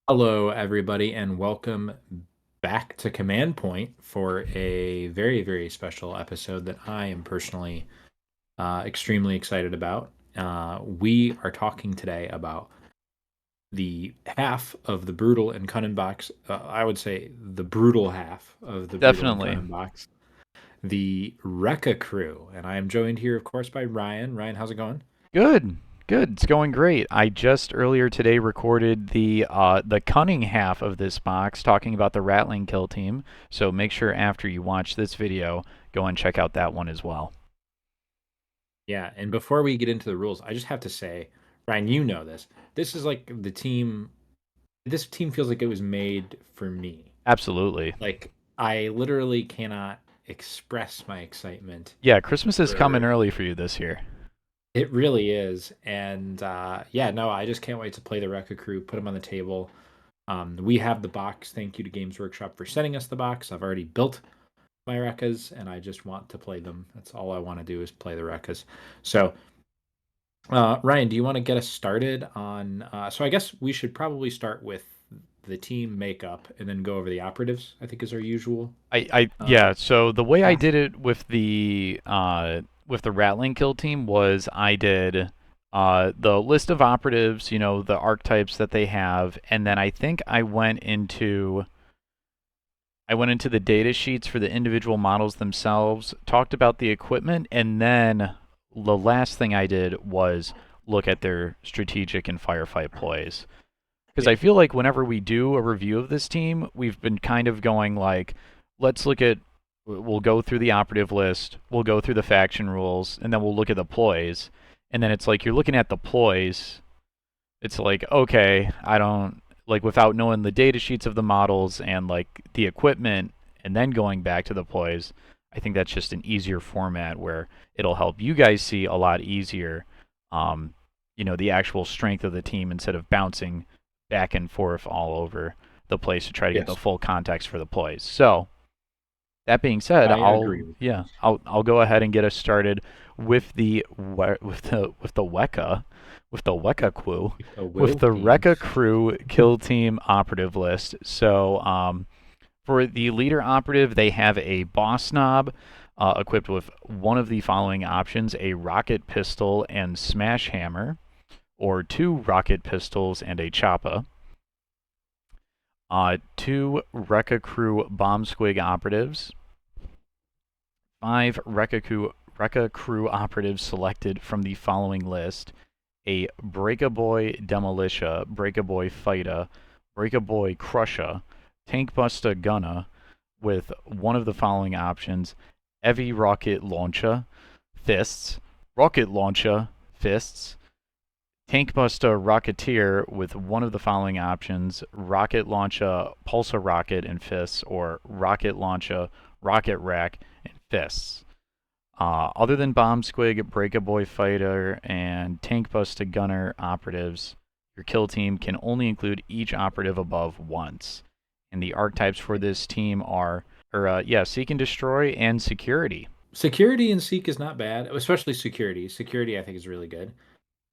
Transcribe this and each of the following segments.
Hello, everybody, and welcome back to Command Point for a very, very special episode that I am personally extremely excited about. We are talking today about the half of the Brutal and Cunning box. I would say the brutal half of the Brutal and Definitely. Cunning box, the Wrecka crew. And I am joined here, of course, by Ryan. Ryan, how's it going? Good. Good. It's going great. I just earlier today recorded the cunning half of this box talking about the Rattling Kill team. So make sure after you watch this video, go and check out that one as well. Yeah, and before we get into the rules, I just have to say, Ryan, you know this. This is like the team. This team feels like it was made for me. Absolutely. Like I literally cannot express my excitement Yeah, Christmas is coming for early for you this year. it really is. And yeah, no, I just can't wait to play the Rekka crew, put them on the table. We have the box. Thank you to Games Workshop for sending us the box. I've already built my Rekkas and I just want to play them. That's all I want to do is play the Rekkas. So Ryan, do you want to get us started on? So I guess we should probably start with the team makeup and then go over the operatives. I think is our usual. Uh, Yeah. So the way I path. did it with the Rattling Kill team was I did the list of operatives, the archetypes that they have, and then I think I went into the data sheets for the individual models themselves, talked about the equipment, and then the last thing I did was look at their strategic and firefight ploys. Because Yeah. I feel like whenever we do a review of this team, we've been kind of going like, let's look at, we'll go through the operative list, we'll go through the faction rules, and then we'll look at the ploys. And then it's like you're looking at the ploys, it's like, okay, I don't like without knowing the data sheets of the models and like the equipment and then going back to the ploys, I think that's just an easier format where it'll help you guys see a lot easier um, the actual strength of the team instead of bouncing back and forth all over the place to try to get the Yes, full context for the plays. So that being said, I agree with you. I'll go ahead and get us started with the Weka, with the Weka crew, A with will the team. Wrecka crew kill team operative list. So for the leader operative, they have a boss knob equipped with one of the following options: a rocket pistol and smash hammer, or two rocket pistols and a choppa. Two Wrecka crew bomb squig operatives, five Wrecka crew operatives selected from the following list: a Breaka Boy Demolitia, Breaka Boy Fighter, Breaka Boy Crusher, Tankbusta Gunner, with one of the following options: Heavy Rocket Launcher, Fists, Rocket Launcher, Fists, Tankbusta Rocketeer with one of the following options: Rocket Launcher, Pulsar Rocket, and Fists, or Rocket Launcher, Rocket Rack, and Fists. Other than Bomb Squig, Breakaboy Fighter, and Tankbusta Gunner operatives, your kill team can only include each operative above once. And the archetypes for this team are, Seek and Destroy and Security. Security and seek is not bad, especially security. Security, I think, is really good.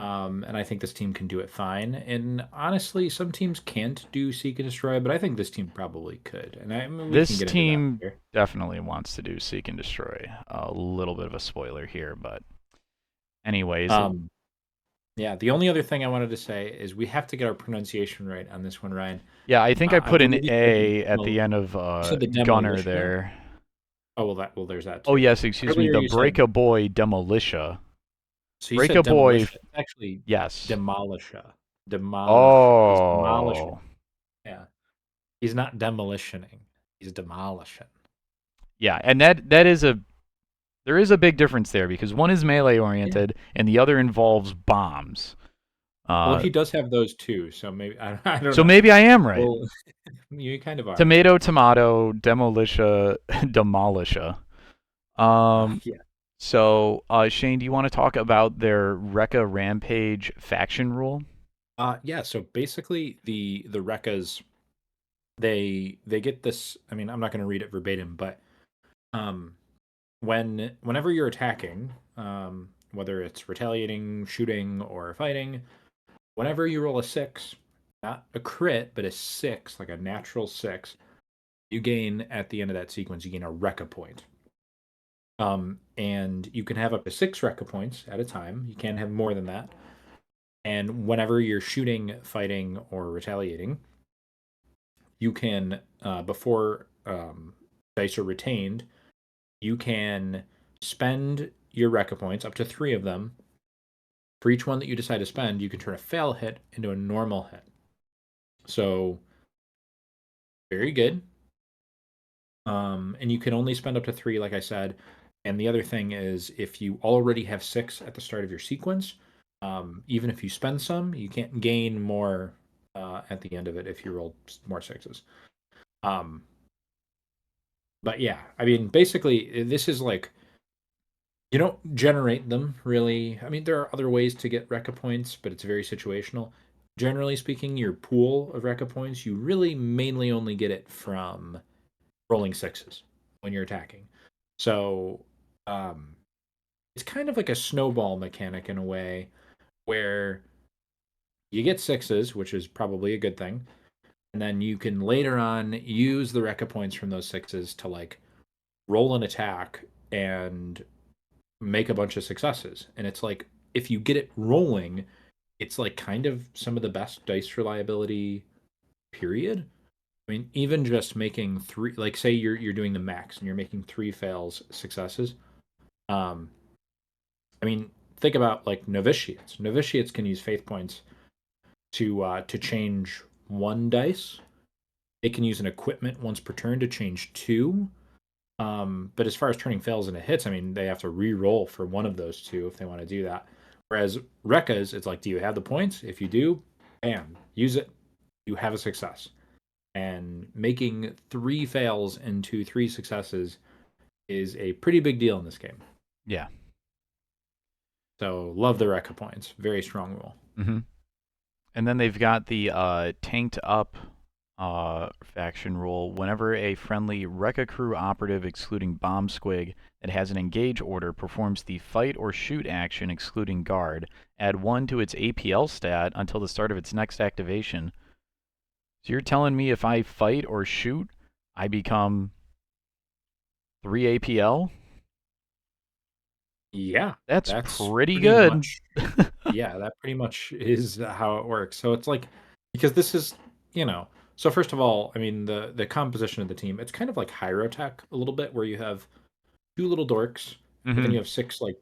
And I think this team can do it fine. And honestly, some teams can't do seek and destroy, but I think this team probably could. And I mean, we can This get into that team later. definitely wants to do Seek and Destroy. A little bit of a spoiler here, but anyways, Um, yeah. The only other thing I wanted to say is we have to get our pronunciation right on this one, Ryan. yeah, I think I I put an believe you said A at well, the end of you said the Gunner demolitia. there. Oh well, there's that Oh, too. yes, excuse me, Earlier the you said Breaka Boy Demolitia. so you said Breaka Boy, demolitia. It's actually yes. demolisha. Demolisha. He's demolishing. Oh, Yeah. He's not demolitioning. He's demolishing. yeah, and there is a big difference there because one is melee Yeah. oriented and the other involves bombs. Well, Uh, he does have those too, so maybe I don't so know. maybe I am right. Well, you kind of are. Tomato, tomato, demolitia, demolisha. Um, Yeah. so, Shane, do you want to talk about their Rekka Rampage faction rule? Yeah, so basically the Rekkas they get this, I mean, I'm not going to read it verbatim, but um whenever you're attacking, whether it's retaliating, shooting, or fighting, whenever you roll a 6, not a crit, but a 6, like a natural 6, you gain at the end of that sequence, you gain a Wrecka point. And you can have up to 6 Wrecka points at a time. You can't have more than that. And whenever you're shooting, fighting, or retaliating, you can, before dice are retained, you can spend your Wrecka points, up to 3 of them. For each one that you decide to spend, you can turn a fail hit into a normal hit. So, very good. And you can only spend up to 3, like I said. And the other thing is, if you already have 6 at the start of your sequence, even if you spend some, you can't gain more at the end of it if you roll more sixes. Um, but yeah, I mean, basically, this is like you don't generate them really. I mean, there are other ways to get Rekka points, but it's very situational. Generally speaking, your pool of Rekka points, you really mainly only get it from rolling sixes when you're attacking. So um, it's kind of like a snowball mechanic in a way where you get sixes, which is probably a good thing, and then you can later on use the Rekka points from those sixes to like roll an attack and make a bunch of successes. And it's like if you get it rolling, it's like kind of some of the best dice reliability period. I mean, even just making 3, like say you're doing the max and you're making 3 fails successes. Um, I mean, think about like novitiates. Novitiates can use faith points to change 1 dice. They can use an equipment once per turn to change 2. But as far as turning fails into hits, I mean, they have to re-roll for one of those 2 if they want to do that. Whereas Rekkas, it's like, do you have the points? If you do, bam, use it. You have a success. And making 3 fails into 3 successes is a pretty big deal in this game. Yeah. So love the Rekka points. Very strong rule. Mm-hmm. And then they've got the tanked up faction rule. Whenever a friendly Wrecka Crew operative excluding Bomb Squig that has an engage order performs the fight or shoot action excluding guard, add 1 to its APL stat until the start of its next activation. So you're telling me if I fight or shoot, I become 3 APL? Yeah, That's that's pretty pretty good. much yeah, that pretty much is how it works. So it's like because this is, so first of all, I mean the composition of the team, it's kind of like Hyrotech a little bit where you have 2 little dorks, but then Mm-hmm. you have 6 like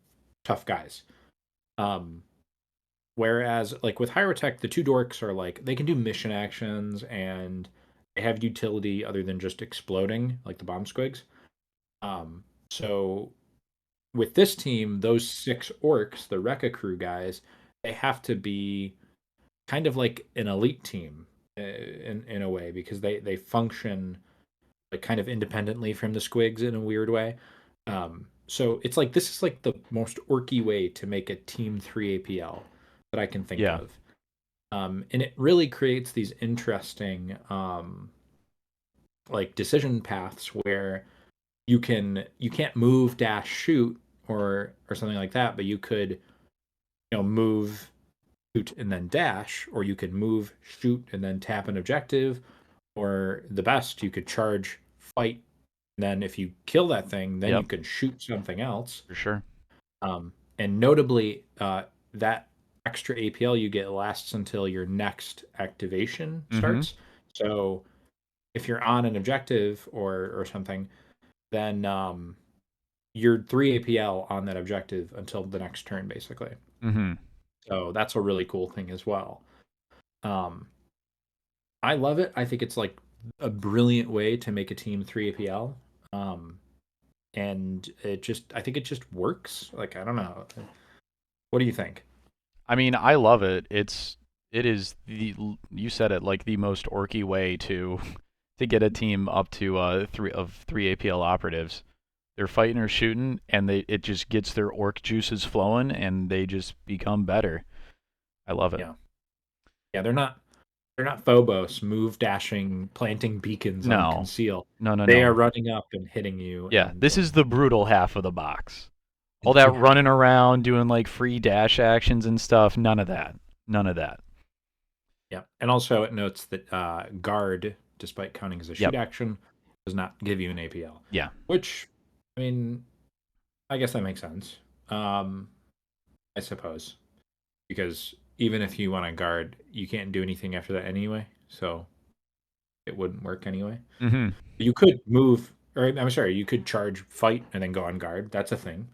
tough guys. Um Whereas like with Hyrotech, the 2 dorks are like they can do mission actions and they have utility other than just exploding like the bomb squigs. So with this team, those 6 orcs, the Rekka crew guys, they have to be kind of like an elite team in a way because they function like kind of independently from the squigs in a weird way. So it's like this is like the most orky way to make a team 3 APL that I can think Yeah. of. And it really creates these interesting like decision paths where you can't move dash shoot or something like that, but you could move shoot and then dash, or you could move shoot and then tap an objective, or the best you could charge fight. And then if you kill that thing, then you Yep. can shoot something else. For sure. And notably, that extra APL you get lasts until your next activation Mm-hmm. starts. So if you're on an objective or something, then you're 3 APL on that objective until the next turn, basically. Mm-hmm. So that's a really cool thing as well. Um, I love it. I think it's like a brilliant way to make a team 3 APL. Um, and I think it just works. Like, I don't know. What do you think? I mean, I love it. It is you said it, like the most orky way to to get a team up to 3 APL operatives. They're fighting or shooting, and it just gets their orc juices flowing, and they just become better. I love it. Yeah. Yeah, they're not Phobos, move dashing, planting beacons on No, conceal. no, no, They are no. running up and hitting you Yeah, and this is the brutal half of the box. All that yeah. running around doing like free dash actions and stuff. None of that. None of that. Yeah, and also it notes that guard, despite counting as a shoot Yep. action, does not give you an APL. Yeah. Which, I mean, I guess that makes sense. Um, I suppose because even if you want to guard, you can't do anything after that anyway, so it wouldn't work anyway. Mm-hmm. You could move, or I'm sorry, you could charge, fight, and then go on guard. That's a thing.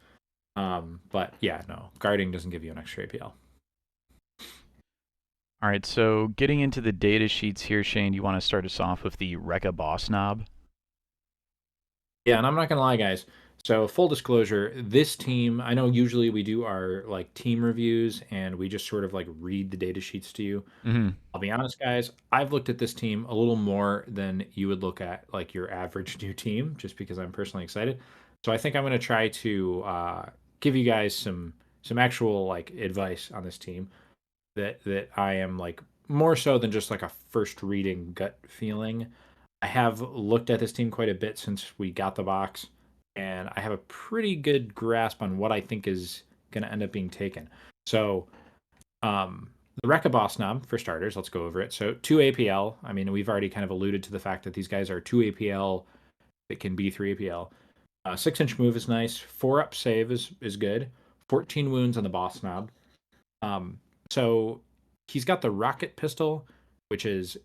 But yeah, no, guarding doesn't give you an extra APL. All right, so getting into the data sheets here, Shane, you want to start us off with the Wrecka boss knob? Yeah, and I'm not gonna lie, guys. So full disclosure, this team, I know usually we do our like team reviews and we just sort of like read the data sheets to you. Mm-hmm. I'll be honest, guys, I've looked at this team a little more than you would look at like your average new team, just because I'm personally excited. So I think I'm gonna try to give you guys some actual like advice on this team that I am like more so than just like a first reading gut feeling. I have looked at this team quite a bit since we got the box, and I have a pretty good grasp on what I think is going to end up being taken. So, the Rekka Boss Knob, for starters, let's go over it. So, 2 APL. I mean, we've already kind of alluded to the fact that these guys are 2 APL that can be 3 APL. 6-inch move is nice. 4 up save is good. 14 wounds on the Boss Knob. Um, so, he's got the Rocket Pistol, which is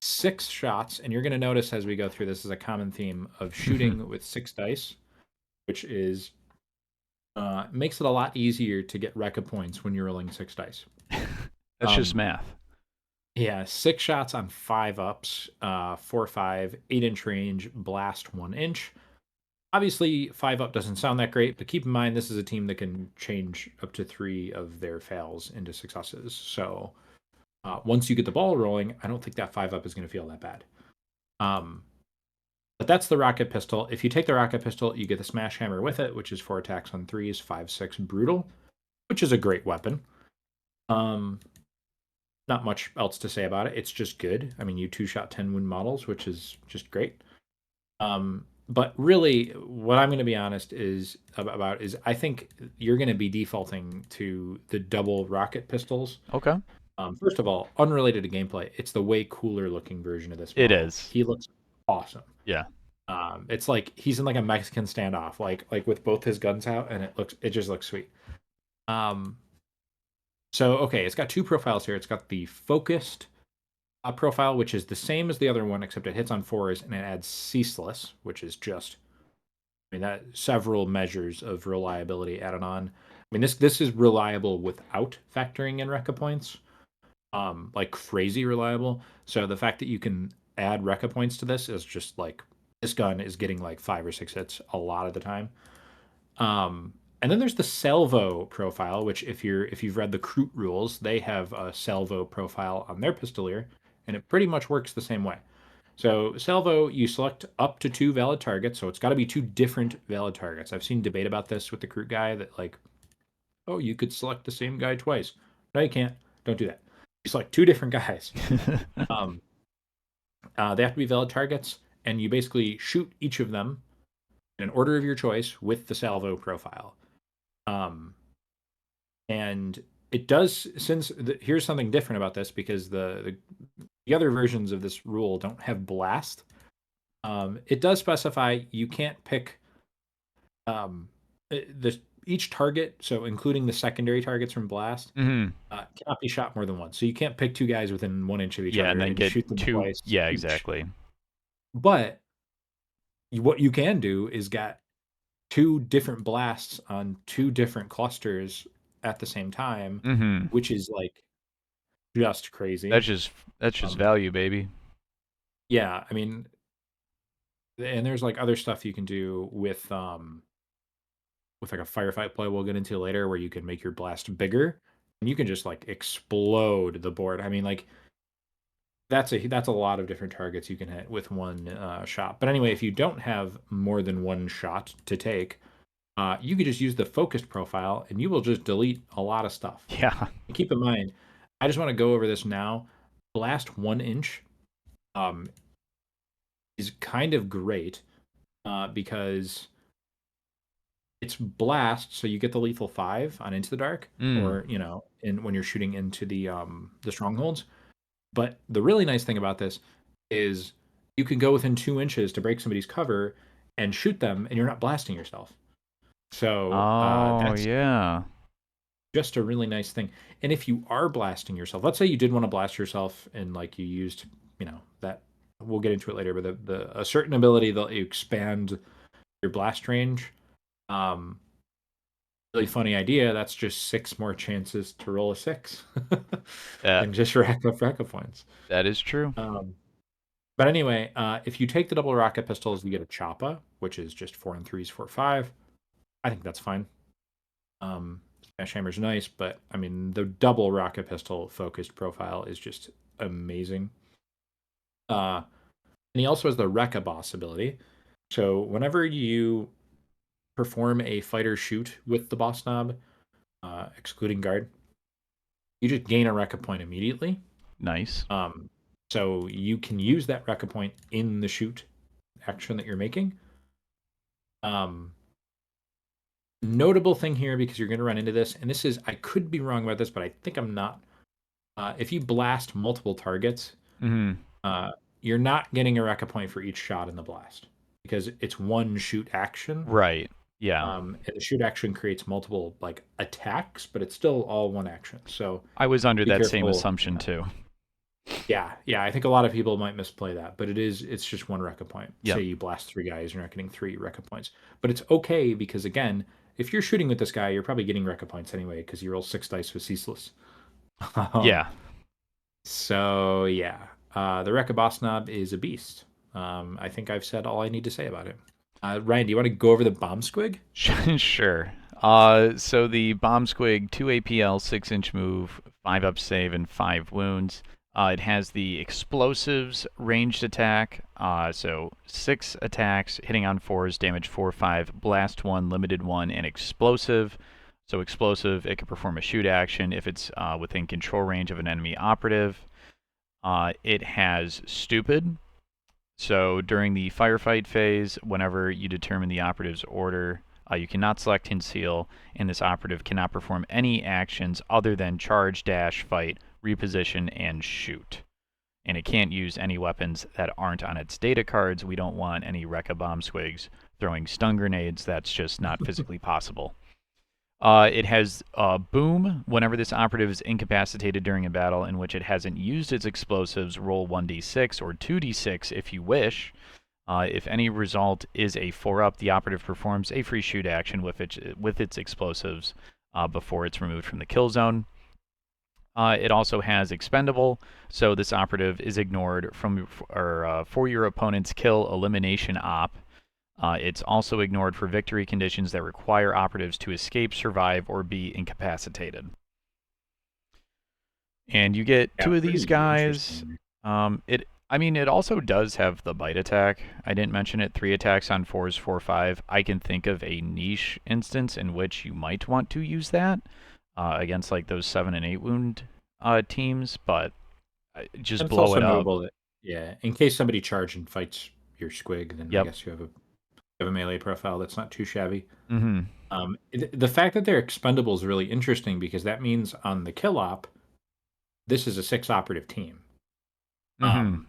6 shots, and you're going to notice as we go through this is a common theme of shooting with 6 dice, which is makes it a lot easier to get Rekka points when you're rolling 6 dice. That's just Um, math. yeah, 6 shots on 5 ups, 4, 5, 8-inch range, blast 1 inch. Obviously, 5 up doesn't sound that great, but keep in mind this is a team that can change up to 3 of their fails into successes. So once you get the ball rolling, I don't think that 5 up is going to feel that bad. Um, But that's the rocket pistol. If you take the rocket pistol, you get the smash hammer with it, which is 4 attacks on threes, 5, 6 brutal, which is a great weapon. Um, Not much else to say about it. It's just good. I mean, you 2-shot 10 wound models, which is just great. But really, what I'm going to be honest is about is I think you're going to be defaulting to the double rocket pistols. Okay. First of all, unrelated to gameplay, it's the way cooler looking version of this It model. is. He looks awesome. Yeah. It's like he's in like a Mexican standoff, like with both his guns out, and it just looks sweet. Um, so okay, it's got 2 profiles here. It's got the focused profile, which is the same as the other one, except it hits on fours, and it adds ceaseless, which is just, I mean, that several measures of reliability added on. I mean, this is reliable without factoring in Rekka points, like crazy reliable. So the fact that you can add Rekka points to this is just like this gun is getting like 5 or 6 hits a lot of the time. And then there's the salvo profile, which if you've read the Krew rules, they have a salvo profile on their pistolier, and it pretty much works the same way. So salvo, you select up to 2 valid targets, so it's got to be 2 different valid targets. I've seen debate about this with the Krew guy that like, oh, you could select the same guy twice. No, you can't. Don't do that. You select 2 different guys. Um, they have to be valid targets, and you basically shoot each of them in an order of your choice with the salvo profile. Um, and it does here's something different about this because the other versions of this rule don't have blast. It does specify you can't pick um, the each target, so including the secondary targets from blast, Hmm. cannot be shot more than once. So you can't pick 2 guys within 1 inch of each Yeah, and other then and get shoot them two. twice Yeah, each. exactly. But what you can do is get 2 different blasts on 2 different clusters at the same time, Hmm. which is like just crazy. That's just that's just Um, value, baby. yeah, I mean, and there's like other stuff you can do with like a firefight play we'll get into later where you can make your blast bigger and you can just like explode the board. I mean, like that's a lot of different targets you can hit with one shot. But anyway, if you don't have more than one shot to take, you could just use the focused profile and you will just delete a lot of stuff. Yeah. And keep in mind, I just want to go over this now. Blast 1 inch um, is kind of great because it's blast, so you get the lethal 5 on Into the Dark, Mm. or when you're shooting into the strongholds. But the really nice thing about this is you can go within 2 inches to break somebody's cover and shoot them, and you're not blasting yourself. So Oh, that's yeah. just a really nice thing. And if you are blasting yourself, let's say you did want to blast yourself and like you used, that we'll get into it later, but a certain ability that you expand your blast range. Um, Really funny idea. That's just 6 more chances to roll a 6 That and just rack up Wrecka points. that is true. Um, but anyway, if you take the double rocket pistols, you get a Choppa, which is just 4 and 3s, 4 5. I think that's fine. Smash Hammer's nice, but I mean the double rocket pistol focused profile is just amazing. And he also has the Wrecka boss ability. So whenever you perform a fighter shoot with the boss knob, excluding guard, you just gain a Wrecka point immediately. Nice. Um, so you can use that Wrecka point in the shoot action that you're making. Um, Notable thing here, because you're going to run into this, and this is, I could be wrong about this, but I think I'm not. If you blast multiple targets, Hmm. uh, you're not getting a Wrecka point for each shot in the blast because it's one shoot action. Right. Yeah. And the shoot action creates multiple like attacks, but it's still all one action. So I was under be that same careful. assumption too. Yeah, yeah. I think a lot of people might misplay that, but it's just one Wrecka point. Say Yep. you blast 3 guys, you're not getting 3 Wrecka points. But it's okay because again, if you're shooting with this guy, you're probably getting Wrecka points anyway because you roll 6 dice with ceaseless. Um, Yeah. so yeah, the Wrecka boss knob is a beast. I think I've said all I need to say about it. Ryan, do you want to go over the bomb squig? Sure. So the Bomb Squig, 2 APL, 6-inch move, 5 up save, and 5 wounds. It has the explosives ranged attack. So 6 attacks, hitting on 4s, damage 4, 5, blast 1, limited 1, and explosive. So explosive, it can perform a shoot action if it's within control range of an enemy operative. It has stupid. So during the firefight phase, whenever you determine the operative's order, you cannot select conceal, and this operative cannot perform any actions other than charge, dash, fight, reposition, and shoot. And it can't use any weapons that aren't on its data cards. We don't want any Wrecka bomb squigs throwing stun grenades. That's just not physically possible. It has boom. Whenever this operative is incapacitated during a battle in which it hasn't used its explosives, roll 1d6 or 2d6 if you wish. If any result is a 4-up, the operative performs a free shoot action with its explosives before it's removed from the kill zone. It also has expendable, so this operative is ignored for your opponent's kill elimination op. It's also ignored for victory conditions that require operatives to escape, survive, or be incapacitated. And you get Yeah, 2 of these pretty guys. interesting. It also does have the bite attack. I didn't mention it. 3 attacks on 4s, 4, 5. I can think of a niche instance in which you might want to use that against like those 7 and 8 wound teams, but just And it's blow also it up. notable that, yeah, in case somebody charges and fights your squig, then I Yep. guess you have a melee profile that's not too shabby. Mm-hmm. The fact that they're expendable is really interesting because that means on the kill op, this is a 6 operative team. Mm-hmm.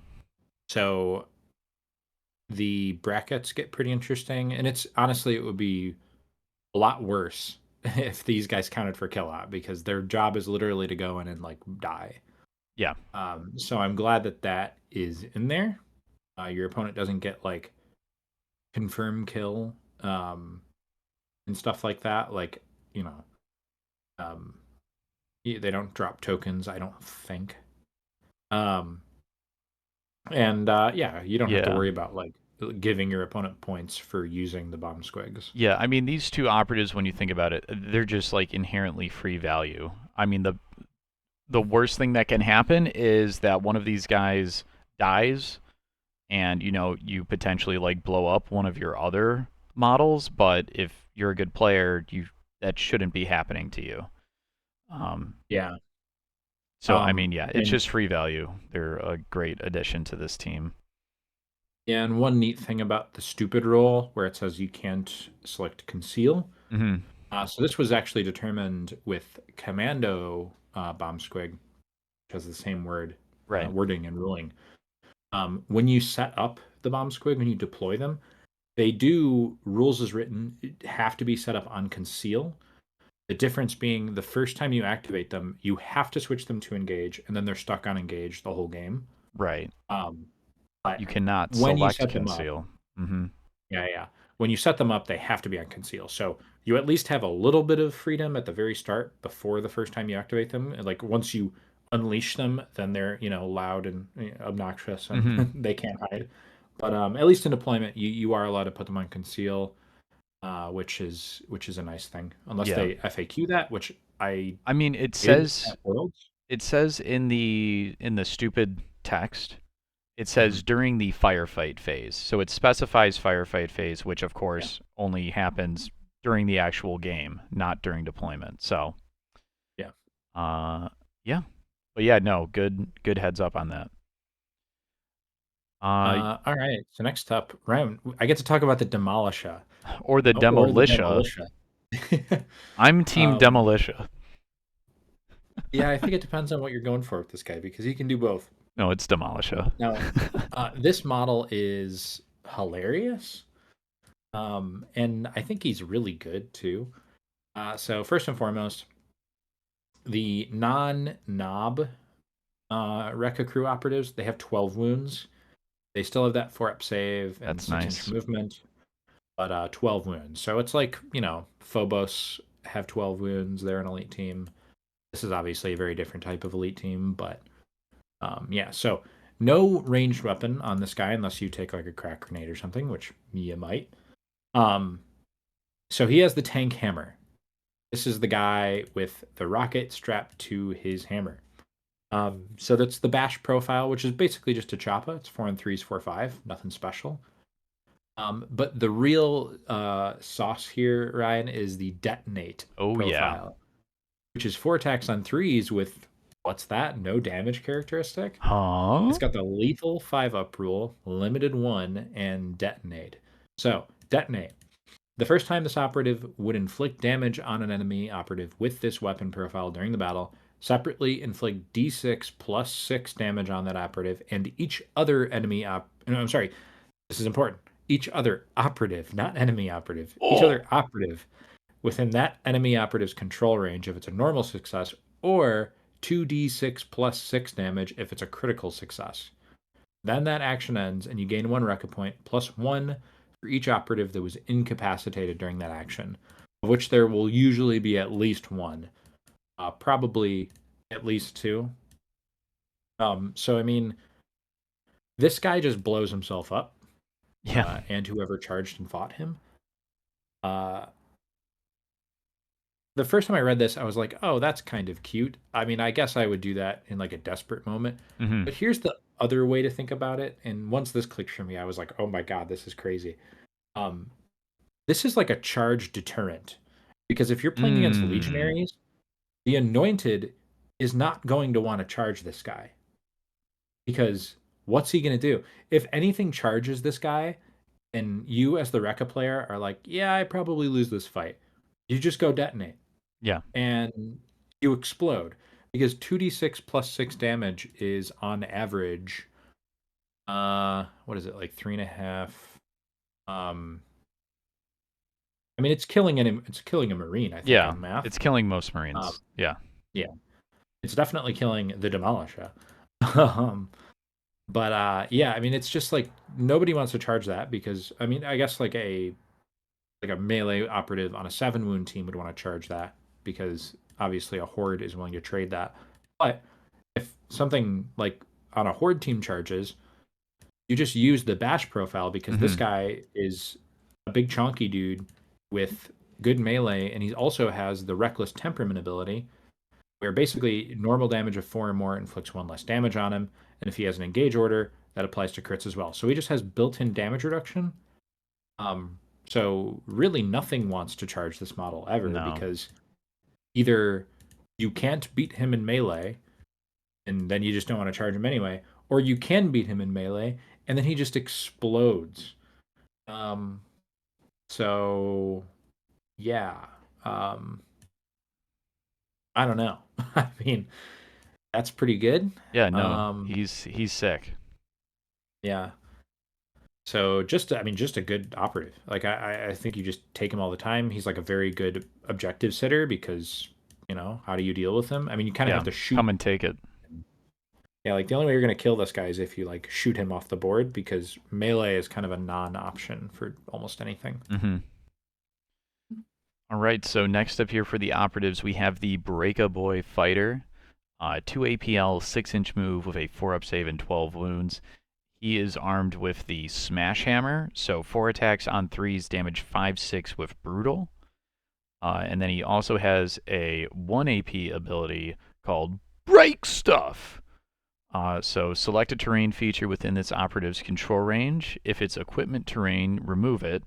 So the brackets get pretty interesting, and it's honestly it would be a lot worse if these guys counted for kill op because their job is literally to go in and like die. Yeah. So I'm glad that that is in there. Your opponent doesn't get like confirm kill and stuff like that. Like you know, um, they don't drop tokens. I don't think. Um, and yeah, you don't have to Yeah. worry about like giving your opponent points for using the bomb squigs. Yeah, I mean these 2 operatives when you think about it, they're just like inherently free value. I mean the worst thing that can happen is that one of these guys dies and you potentially like blow up one of your other models, but if you're a good player, you that shouldn't be happening to you. Um, Yeah. so I mean, yeah, it's And just free value. They're a great addition to this team. yeah, and one neat thing about the stupid role where it says you can't select conceal. Hmm. So this was actually determined with commando bomb squig, which has the same word Right. wording and ruling. When you set up the bomb squid, when you deploy them, they do, rules as written, have to be set up on conceal. The difference being the first time you activate them, you have to switch them to engage, and then they're stuck on engage the whole game. Right. Um, but You cannot when you select set them up, conceal. Mm-hmm. yeah, yeah. When you set them up, they have to be on conceal. So you at least have a little bit of freedom at the very start before the first time you activate them. And like once you unleash them, then they're, loud and obnoxious and Mm-hmm. they can't hide. But at least in deployment, you are allowed to put them on conceal, which is a nice thing. Unless Yeah. they FAQ that, which I I mean, it did says at Worlds. it says in the stupid text, it Mhm. says during the firefight phase. So it specifies firefight phase, which of Yeah. course only happens during the actual game, not during deployment. So, Yeah. uh, yeah. But yeah, no, good heads up on that. Uh, All right. So next up, Ryan, I get to talk about the Demolisher. or the Or the Demolitia. Demolisher. I'm Team um, Demolitia. yeah, I think it depends on what you're going for with this guy because he can do both. No, it's Demolisher. Now, this model is hilarious, and I think he's really good too. So first and foremost, the non-knob Wrecka Crew operatives, they have 12 wounds. They still have that 4-up save and That's 6-inch nice. movement, but 12 wounds. So it's like, Phobos have 12 wounds. They're an elite team. This is obviously a very different type of elite team, but yeah. So no ranged weapon on this guy unless you take like a crack grenade or something, which you might. Um, so he has the tank hammer. This is the guy with the rocket strapped to his hammer. So that's the bash profile, which is basically just a choppa. It's 4 and 3s, 4-5, nothing special. But the real sauce here, Ryan, is the detonate Oh yeah. profile, which is 4 attacks on 3s with what's that? No damage characteristic. Huh? It's got the lethal 5-up rule, limited 1, and detonate. So, detonate. The first time this operative would inflict damage on an enemy operative with this weapon profile during the battle, separately inflict d6 plus 6 damage on that operative and each other enemy no, I'm sorry, this is important. Each other operative, not enemy operative, each Oh. other operative within that enemy operative's control range if it's a normal success, or 2d6 plus 6 damage if it's a critical success. Then that action ends and you gain 1 Wrecka point plus 1 for each operative that was incapacitated during that action, of which there will usually be at least 1, probably at least 2. So, I mean, this guy just blows himself up, Yeah. and whoever charged and fought him. Uh, the first time I read this, I was like, "Oh, that's kind of cute." I mean, I guess I would do that in like a desperate moment. Mm-hmm. But here's the other way to think about it. And once this clicked for me, I was like, "Oh my god, this is crazy." Um, this is like a charge deterrent because if you're playing against Mm. legionaries, the anointed is not going to want to charge this guy because what's he going to do? If anything charges this guy, and you as the Rekka player are like, "Yeah, I probably lose this fight," you just go detonate Yeah. and you explode because 2d6 plus 6 damage is on average what is it, like 3.5. I mean, it's killing a marine, I think, Yeah. on math. It's killing most um Marines. Yeah. yeah, it's definitely killing the Demolisher. um but yeah, I mean, it's just like nobody wants to charge that because I mean, I guess like a melee operative on a 7 wound team would want to charge that because obviously a horde is willing to trade that. But if something like on a horde team charges, you just use the bash profile because this Mm-hmm. guy is a big chonky dude with good melee, and he also has the reckless temperament ability, where basically normal damage of 4 or more inflicts 1 less damage on him, and if he has an engage order, that applies to crits as well. So he just has built-in damage reduction. Um, so really nothing wants to charge this model ever No. because either you can't beat him in melee and then you just don't want to charge him anyway, or you can beat him in melee and then he just explodes. Um, so yeah, um, I don't know. I mean, That's pretty good. Yeah, no, Um, he's sick. yeah. So just, I mean, just a good operative. Like I think you just take him all the time. He's like a very good objective sitter because, how do you deal with him? I mean, you kind of Yeah, have to shoot. come and take it. Yeah, like the only way you're gonna kill this guy is if you like shoot him off the board because melee is kind of a non-option for almost anything. Mm-hmm. All right, so next up here for the operatives, we have the Breaka Boy Fighter. 2 APL, 6-inch move with a 4-up save and 12 wounds. He is armed with the Smash Hammer, so 4 attacks on 3s, damage 5-6 with Brutal. And then he also has a 1 AP ability called Break Stuff. So select a terrain feature within this operative's control range. If it's equipment terrain, remove it.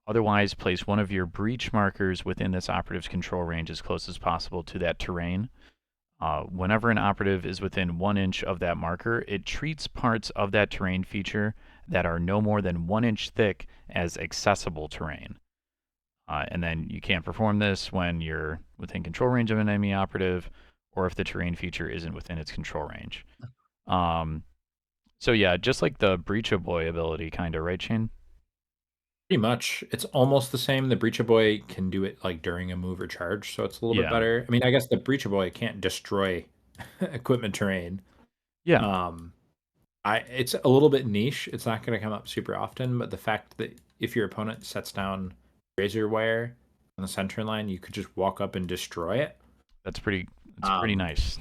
Otherwise, place one of your breach markers within this operative's control range as close as possible to that terrain. Whenever an operative is within 1 inch of that marker, it treats parts of that terrain feature that are no more than 1 inch thick as accessible terrain. And then you can't perform this when you're within control range of an enemy operative or if the terrain feature isn't within its control range. Um, so yeah, just like the Breacha Boy ability, kind of, right, Shane? Pretty much, it's almost the same. The Breacher Boy can do it like during a move or charge, so it's a little bit Yeah. better. I mean, I guess the Breacher Boy can't destroy equipment terrain. Yeah, Um, it's a little bit niche. It's not going to come up super often, but the fact that if your opponent sets down razor wire on the center line, you could just walk up and destroy it. that's pretty Um, nice.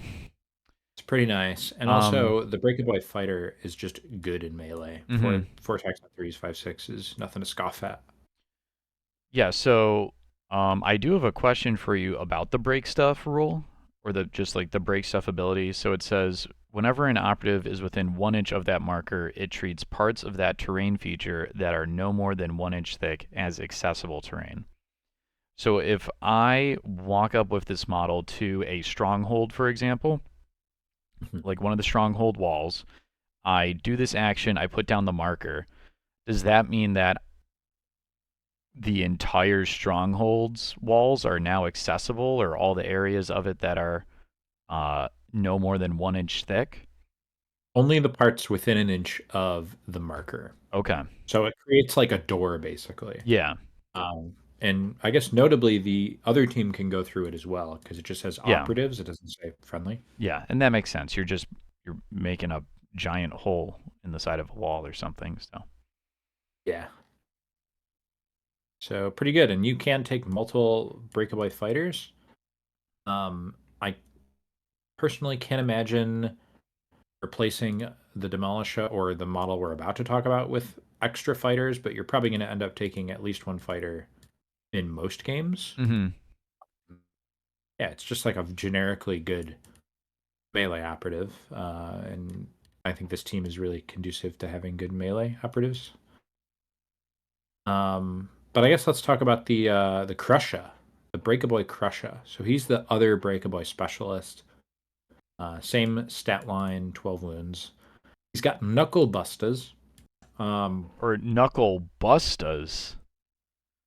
it's pretty nice. And Um, also, the Breakaway Fighter is just good in melee. mhm. Four attacks on threes, 5/6 is nothing to scoff at. Yeah, so I do have a question for you about the break stuff rule, or the just like the break stuff ability. So it says whenever an operative is within 1 inch of that marker, it treats parts of that terrain feature that are no more than 1 inch thick as accessible terrain. So if I walk up with this model to a stronghold, for example, Mhm. like one of the stronghold walls, I do this action, I put down the marker. Does that mean that the entire stronghold's walls are now accessible, or all the areas of it that are no more than 1 inch thick? Only the parts within an inch of the marker. Okay. So it creates like a door, basically. Yeah. And I guess notably, the other team can go through it as well because it just says Yeah. operatives. It doesn't say friendly. Yeah. And that makes sense. You're making a giant hole in the side of a wall or something. So Yeah. So pretty good. And you can take multiple breakaway fighters. I personally can't imagine replacing the Demolisher or the model we're about to talk about with extra fighters, but you're probably going to end up taking at least one fighter in most games. hmm Yeah, it's just like a generically good melee operative, and I think this team is really conducive to having good melee operatives. But I guess let's talk about the Crusher, the Breakaboy Crusher. So he's the other Breakaboy specialist. Same stat line, 12 wounds. He's got knuckle busters. Um, Or knuckle bustas.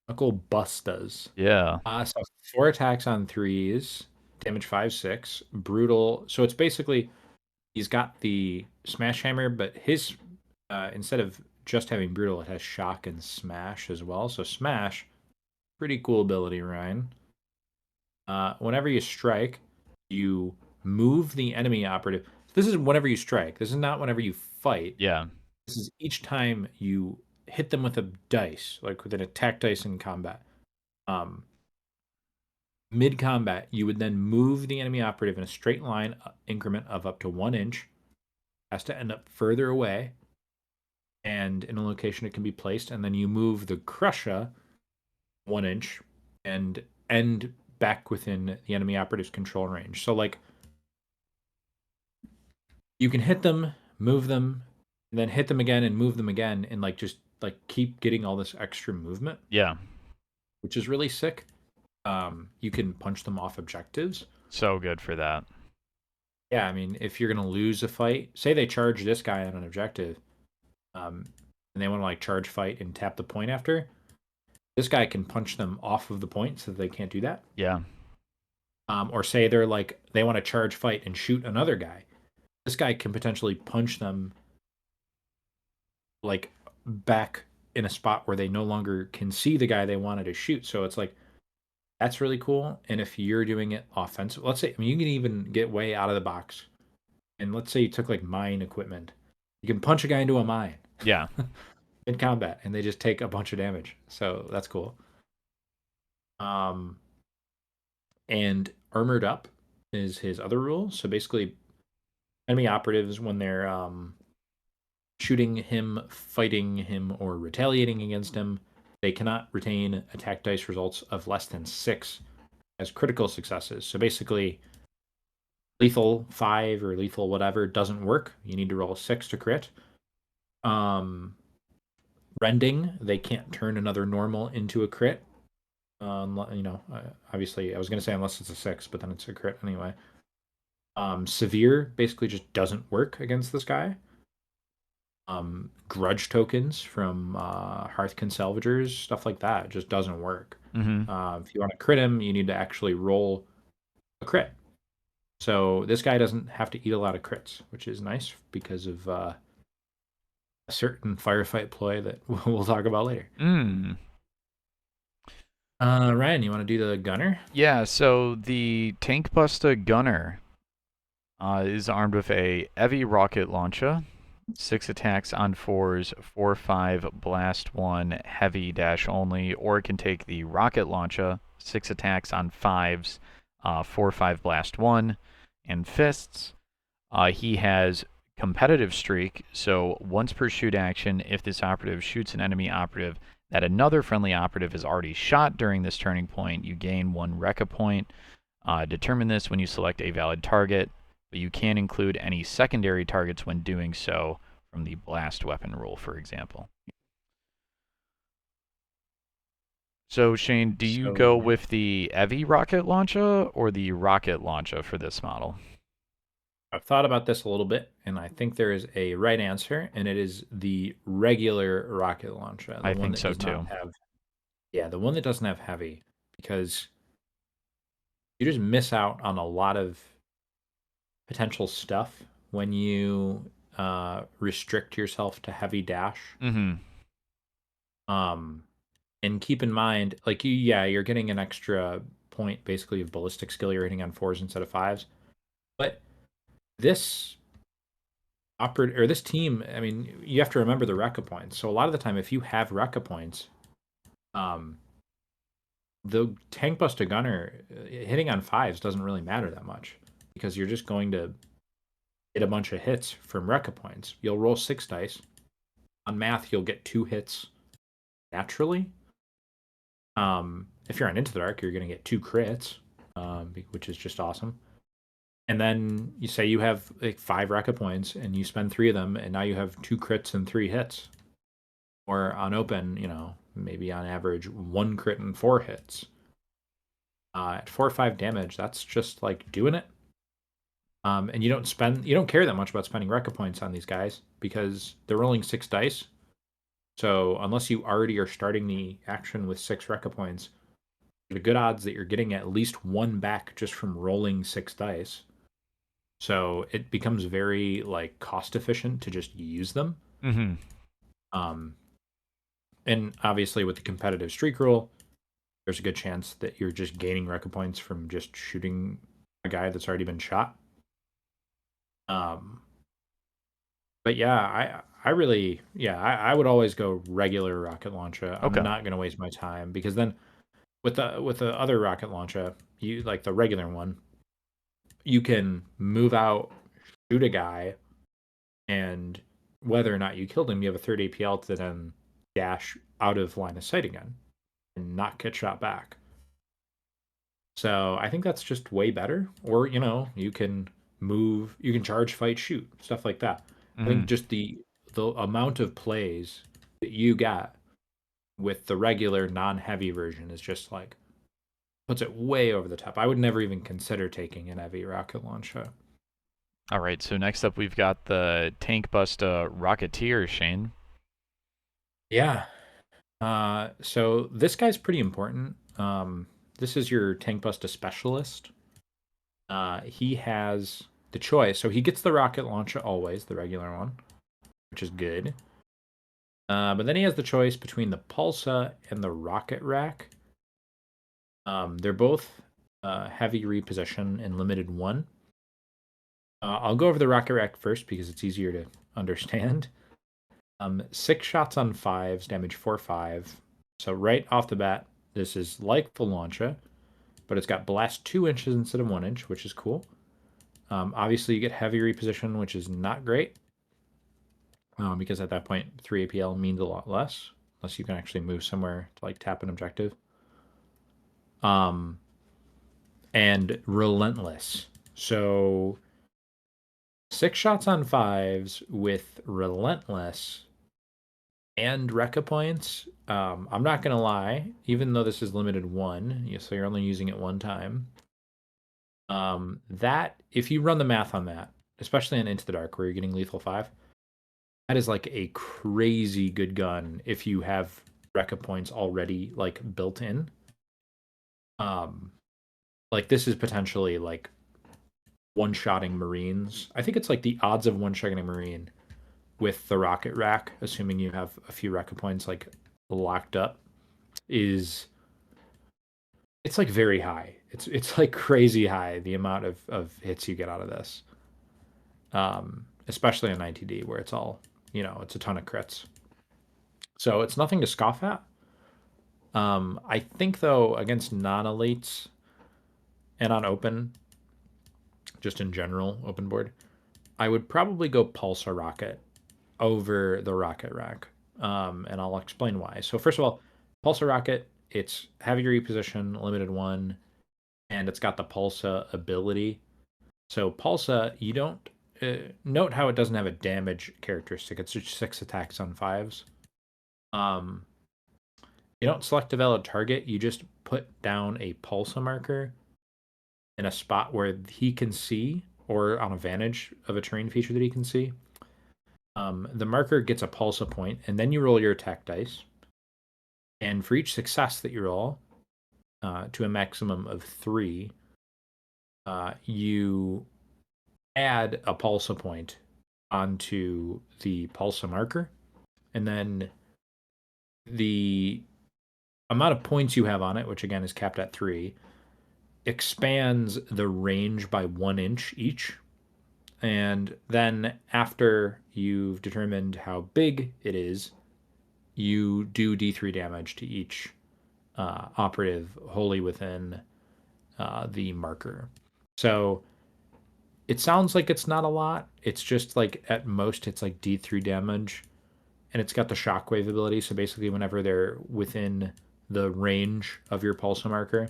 Knuckle busters. Yeah. So 4 attacks on threes, damage 5/6, brutal. So it's basically he's got the smash hammer, but his instead of just having brutal, it has shock and smash as well. So smash, pretty cool ability, Ryan. Whenever you strike, you move the enemy operative. This is whenever you strike. This is not whenever you fight. Yeah. This is each time you hit them with a dice, like with an attack dice in combat. Um, Mid combat, you would then move the enemy operative in a straight line increment of up to 1 inch. Has to end up further away and in a location it can be placed, and then you move the Crusher 1 inch and end back within the enemy operative's control range. So like you can hit them, move them, and then hit them again and move them again, and like just like keep getting all this extra movement, Yeah. which is really sick. You can punch them off objectives. So good for that. Yeah, I mean, if you're gonna lose a fight, say they charge this guy on an objective, um, and they want to like charge fight and tap the point after, this guy can punch them off of the point so that they can't do that. Yeah. Or say they're like they want to charge fight and shoot another guy. This guy can potentially punch them like back in a spot where they no longer can see the guy they wanted to shoot. So it's like that's really cool. And if you're doing it offensive, let's say, I mean, you can even get way out of the box. And let's say you took like mine equipment, you can punch a guy into a mine Yeah. in combat, and they just take a bunch of damage. So that's cool. Um, and armored up is his other rule. So basically, enemy operatives when they're shooting him, fighting him, or retaliating against him, they cannot retain attack dice results of less than 6 as critical successes. So basically, lethal 5 or lethal whatever doesn't work. You need to roll 6 to crit. Um, Rending, they can't turn another normal into a crit. Obviously, I was going to say unless it's a 6, but then it's a crit anyway. Severe basically just doesn't work against this guy. Grudge tokens from Hearthkin Salvagers, stuff like that, just doesn't work. Mm-hmm. If you want to crit him, you need to actually roll a crit. So this guy doesn't have to eat a lot of crits, which is nice because of a certain firefight ploy that we'll talk about later. Mm. Ryan, you want to do the gunner? Yeah, so the Tankbusta gunner is armed with a heavy rocket launcher, 6 attacks on 4s, 4/5 blast 1 heavy dash only, or it can take the rocket launcher, 6 attacks on 5s, 4/5 blast 1, and fists. He has competitive streak, so once per shoot action, if this operative shoots an enemy operative that another friendly operative has already shot during this turning point, you gain 1 Wrecka point. Determine this when you select a valid target, but you can include any secondary targets when doing so from the blast weapon rule, for example. So Shane, do you go So with the heavy rocket launcher or the rocket launcher for this model? I've thought about this a little bit, and I think there is a right answer, and it is the regular rocket launcher, the I one think that so does not too. have, yeah, the one that doesn't have heavy, because you just miss out on a lot of potential stuff when you restrict yourself to heavy dash. Mm-hmm. Um, and keep in mind, like yeah, you're getting an extra point basically of ballistic skill. You're hitting on 4s instead of 5s, but this this team, I mean, you have to remember the Wrecka points. So a lot of the time, if you have Wrecka points, um, the Tankbusta Gunner hitting on 5s doesn't really matter that much because you're just going to get a bunch of hits from Wrecka points. You'll roll 6 dice. On math, you'll get 2 hits naturally. If you're on Into the Dark, you're going to get 2 crits, which is just awesome. And then you say you have like 5 Wrecka points and you spend 3 of them, and now you have 2 crits and 3 hits. Or on open, maybe on average 1 crit and 4 hits. At 4 or 5 damage, that's just like doing it. And you don't care that much about spending Wrecka points on these guys because they're rolling 6 dice. So unless you already are starting the action with 6 Wrecka points, the good odds that you're getting at least 1 back just from rolling 6 dice. So it becomes very like cost efficient to just use them. Mm-hmm. Um, and obviously with the competitive streak rule, there's a good chance that you're just gaining Wrecka points from just shooting a guy that's already been shot. Um, but yeah, I really I would always go regular rocket launcher. I'm Okay. not gonna waste my time because then with the other rocket launcher, you like the regular one, you can move out, shoot a guy, and whether or not you killed him, you have a third APL to then dash out of line of sight again and not get shot back. So I think that's just way better. Or, you can move, you can charge, fight, shoot, stuff like that. I Mm-hmm. think just the amount of plays that you got with the regular non-heavy version is just like puts it way over the top. I would never even consider taking an heavy rocket launcher. All right, so next up we've got the Tankbusta Rocketeer, Shane. Yeah. So this guy's pretty important. This is your tank busta specialist. he has the choice. So he gets the rocket launcher always, the regular one, which is good. But then he has the choice between the Pulsa and the Rocket Rack. They're both heavy reposition and limited one. I'll go over the Rocket Rack first because it's easier to understand. 6 shots on fives, damage 4/5. So right off the bat, this is like the Launcha, but it's got blast 2 inches instead of 1 inch, which is cool. Obviously, you get heavy reposition, which is not great because at that point, 3 APL means a lot less, unless you can actually move somewhere to like tap an objective. And relentless. So 6 shots on fives with relentless and Wrecka points. I'm not gonna lie, even though this is limited one, so you're only using it one time. That if you run the math on that, especially in Into the Dark where you're getting lethal 5, that is like a crazy good gun if you have Wrecka points already like built in. Like this is potentially like one-shotting Marines. I think it's like the odds of one-shotting a Marine with the rocket rack, assuming you have a few Wrecka points like locked up, is it's like very high. It's like crazy high the amount of hits you get out of this. Especially on ITD where it's all, it's a ton of crits. So it's nothing to scoff at. I think though against non-elites and on open, just in general, open board, I would probably go Pulsar Rocket over the Rocket Rack. And I'll explain why. So first of all, Pulsar Rocket, it's heavy reposition, limited one, and it's got the Pulsa ability. So Pulsa, you don't note how it doesn't have a damage characteristic. It's just 6 attacks on fives. You don't select a valid target. You just put down a Pulsa marker in a spot where he can see, or on a vantage of a terrain feature that he can see. The marker gets a Pulsa point, and then you roll your attack dice. And for each success that you roll, to a maximum of 3, you add a Pulsa point onto the Pulsa marker. And then the amount of points you have on it, which again is capped at 3, expands the range by 1 inch each. And then after you've determined how big it is, you do D3 damage to each operative wholly within the marker. So it sounds like it's not a lot. It's just like at most it's like D3 damage. And it's got the shockwave ability. So basically, whenever they're within the range of your pulsar marker,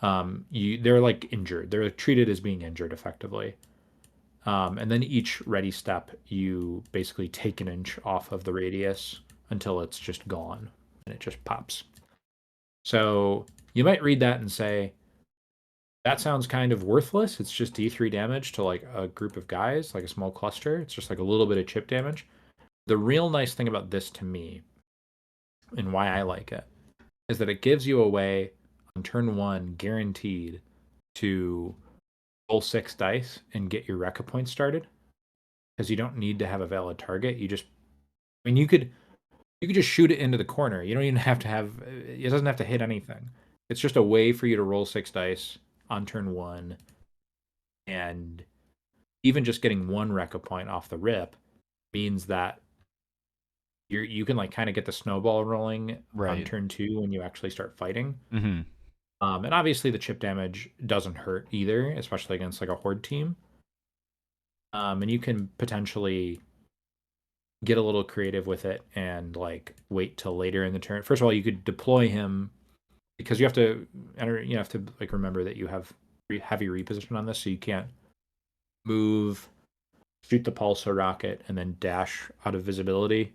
they're like injured. They're treated as being injured effectively. And then each ready step, you basically take an inch off of the radius until it's just gone and it just pops. So you might read that and say, that sounds kind of worthless. It's just D3 damage to like a group of guys, like a small cluster. It's just like a little bit of chip damage. The real nice thing about this to me, and why I like it, is that it gives you a way on turn 1 guaranteed to roll 6 dice and get your Wrecka point started. Because you don't need to have a valid target. You could just shoot it into the corner. You don't even have to have, it doesn't have to hit anything. It's just a way for you to roll 6 dice on turn 1. And even just getting 1 Wrecka point off the rip means that you can like kind of get the snowball rolling on turn 2 when you actually start fighting. Mm-hmm. And obviously the chip damage doesn't hurt either, especially against like a horde team. And you can potentially get a little creative with it and like wait till later in the turn. First of all, you could deploy him because you have to like remember that you have heavy reposition on this, so you can't move, shoot the pulsar rocket, and then dash out of visibility.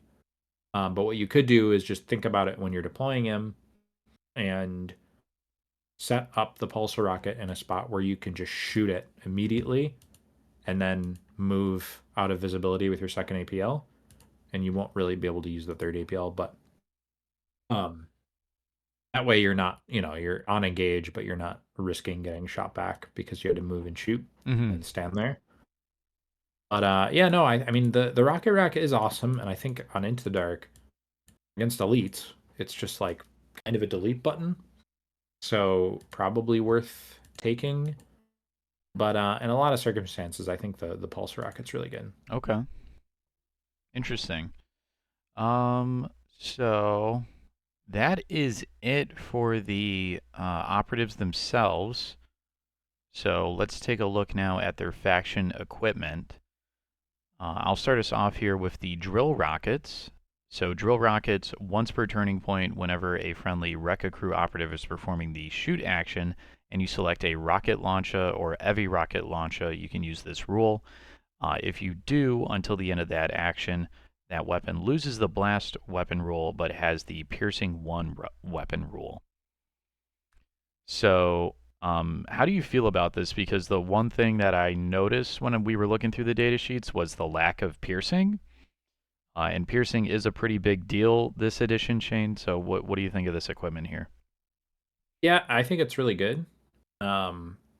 But what you could do is just think about it when you're deploying him and set up the pulsar rocket in a spot where you can just shoot it immediately and then move out of visibility with your second APL. And you won't really be able to use the third APL, but that way you're not, you're on engage, but you're not risking getting shot back because you had to move and shoot Mm-hmm. and stand there. But yeah, no, I mean the rocket rack is awesome, and I think on Into the Dark against elites, it's just like kind of a delete button, so probably worth taking. But in a lot of circumstances, I think the pulse rocket's really good. Okay. Interesting. So that is it for the operatives themselves. So let's take a look now at their faction equipment. I'll start us off here with the drill rockets. So drill rockets, once per turning point, whenever a friendly Wrecka crew operative is performing the shoot action, and you select a rocket launcher or heavy rocket launcher, you can use this rule. If you do, until the end of that action, that weapon loses the blast weapon rule, but has the piercing one weapon rule. So, how do you feel about this? Because the one thing that I noticed when we were looking through the data sheets was the lack of piercing. And piercing is a pretty big deal this edition, Shane. So, what do you think of this equipment here? Yeah, I think it's really good.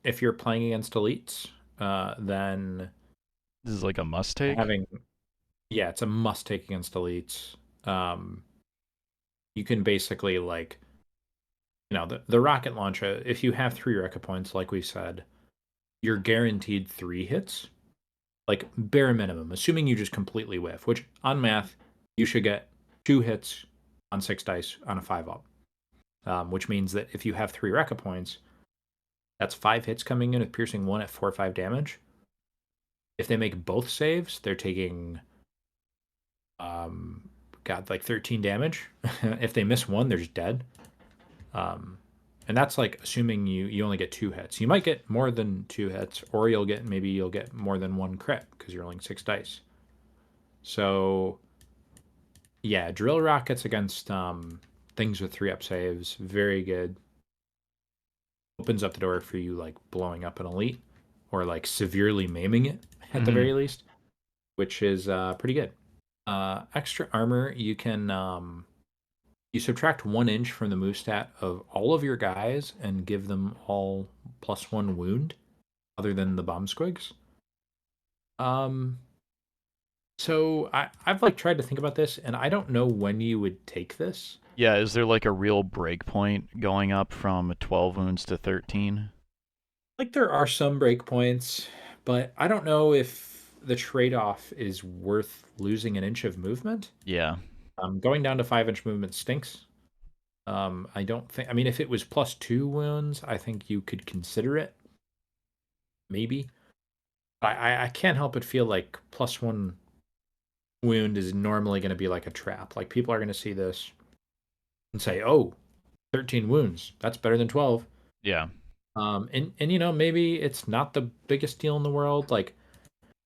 If you're playing against elites, then This is like a must take. having yeah, it's a must take against elites. Um, you can basically like the rocket launcher. If you have 3 Rekka points, like we said, you're guaranteed 3 hits, like bare minimum. Assuming you just completely whiff, which on math you should get 2 hits on 6 dice on a 5 up, which means that if you have 3 Rekka points, that's 5 hits coming in with piercing one at 4 or 5 damage. If they make both saves, they're taking like 13 damage. If they miss one, they're just dead. And that's like assuming you only get 2 hits. You might get more than 2 hits, or you'll get more than one crit because you're rolling 6 dice. So yeah, drill rockets against things with 3 up saves, very good. Opens up the door for you like blowing up an elite or like severely maiming it at the Mm-hmm. very least, which is pretty good. Extra armor, you subtract 1 inch from the move stat of all of your guys and give them all +1 wound, other than the bomb squigs. Um, so I've like tried to think about this, and I don't know when you would take this. Yeah, is there like a real break point going up from 12 wounds to 13? Like there are some breakpoints, but I don't know if the trade-off is worth losing an inch of movement. Yeah. Going down to 5 inch movement stinks. I don't think. I mean, if it was +2 wounds, I think you could consider it, maybe. I can't help but feel like +1 wound is normally going to be like a trap. Like people are going to see this and say, "Oh, 13 wounds. That's better than 12." Yeah. And maybe it's not the biggest deal in the world. Like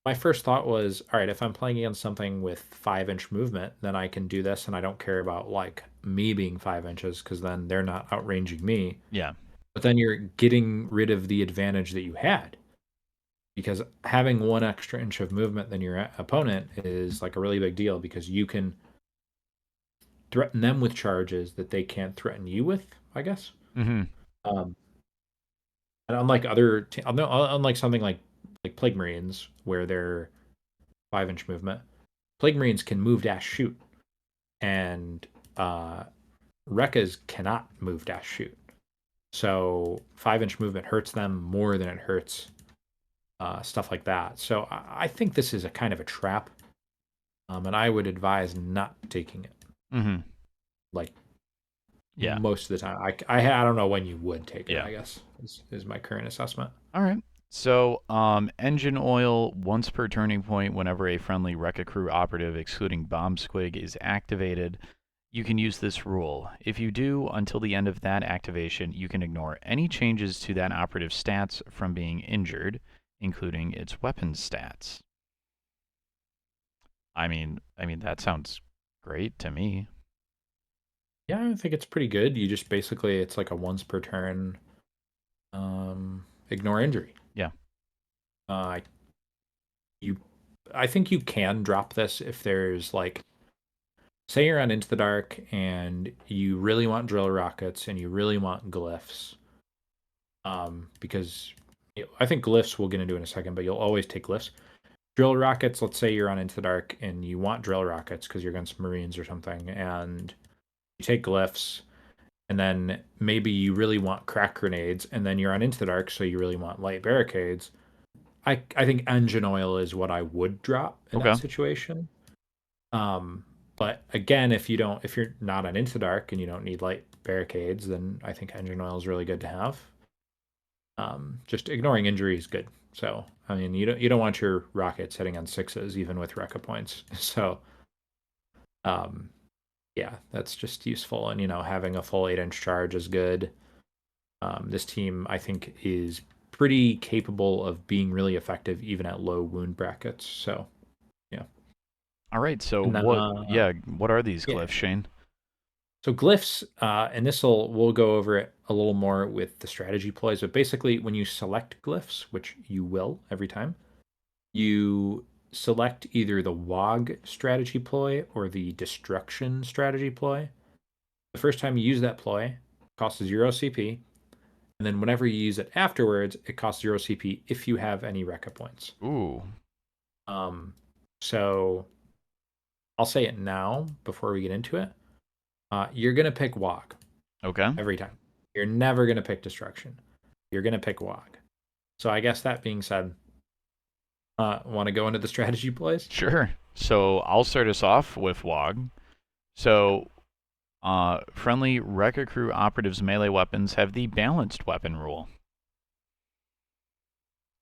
my first thought was, all right, if I'm playing against something with 5 inch movement, then I can do this, and I don't care about like me being 5 inches because then they're not outranging me. Yeah. But then you're getting rid of the advantage that you had, because having 1 extra inch of movement than your opponent is like a really big deal because you can threaten them with charges that they can't threaten you with, I guess. Mm-hmm. Um, and unlike something like Plague Marines, where they're 5 inch movement, Plague Marines can move, dash, shoot, and Rekkas cannot move, dash, shoot. So 5 inch movement hurts them more than it hurts stuff like that. So I think this is a kind of a trap, and I would advise not taking it. Mm-hmm. Like Yeah. most of the time, I don't know when you would take it. Yeah. I guess is my current assessment. All right. So, engine oil once per turning point whenever a friendly Wrecka crew operative excluding bomb squig is activated. You can use this rule. If you do, until the end of that activation, you can ignore any changes to that operative stats from being injured, including its weapon stats. I mean that sounds great to me. Yeah, I think it's pretty good. You just basically it's like a once per turn ignore injury. Yeah. Uh, you, I think you can drop this if there's like, say you're on Into the Dark and you really want drill rockets and you really want glyphs. because I think glyphs we'll get into in a second, but you'll always take glyphs. Drill rockets, let's say you're on Into the Dark and you want drill rockets because you're against Marines or something, and you take glyphs, and then maybe you really want crack grenades, and then you're on Into the Dark, so you really want light barricades. I think engine oil is what I would drop in that Okay. situation. Um, but again, if you're not on Into the Dark and you don't need light barricades, then I think engine oil is really good to have. Just ignoring injury is good. So I mean, you don't want your rockets hitting on sixes even with Wrecka points. So um, yeah, that's just useful. And having a full 8-inch charge is good. This team I think is pretty capable of being really effective even at low wound brackets. So yeah, All right. So and then what are these yeah. glyphs, Shane? So glyphs, and we'll go over it a little more with the strategy ploys. But basically, when you select glyphs, which you will every time, you select either the WOG strategy ploy or the destruction strategy ploy. The first time you use that ploy, it costs 0 CP, and then whenever you use it afterwards, it costs 0 CP if you have any Rekka points. Ooh. Um, so I'll say it now before we get into it. You're gonna pick WOG Okay. every time. You're never gonna pick destruction. You're gonna pick WOG. So I guess that being said, want to go into the strategy plays? Sure. So I'll start us off with WOG. So friendly Wrecka Crew operatives melee weapons have the balanced weapon rule.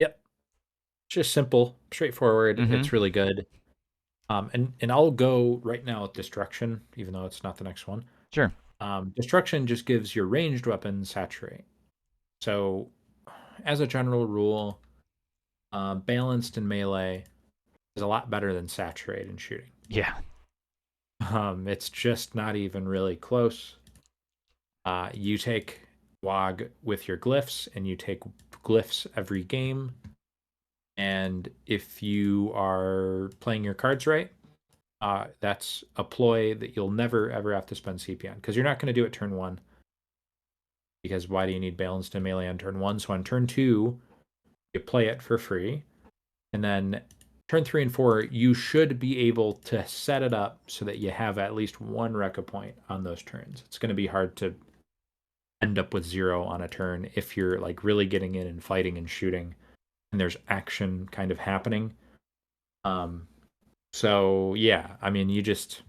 Yep. Just simple, straightforward. Mm-hmm. It's really good. And I'll go right now with destruction, even though it's not the next one. Sure. Destruction just gives your ranged weapons saturate. So, as a general rule, balanced in melee is a lot better than saturate in shooting. Yeah. It's just not even really close. You take WOG with your glyphs, and you take glyphs every game. And if you are playing your cards right, that's a ploy that you'll never ever have to spend CP on because you're not going to do it turn one. Because why do you need balanced and melee on turn one? So on turn two, you play it for free, and then turn 3 and 4, you should be able to set it up so that you have at least one Rekka point on those turns. It's going to be hard to end up with 0 on a turn if you're like really getting in and fighting and shooting, and there's action kind of happening. Um, so yeah, I mean, you just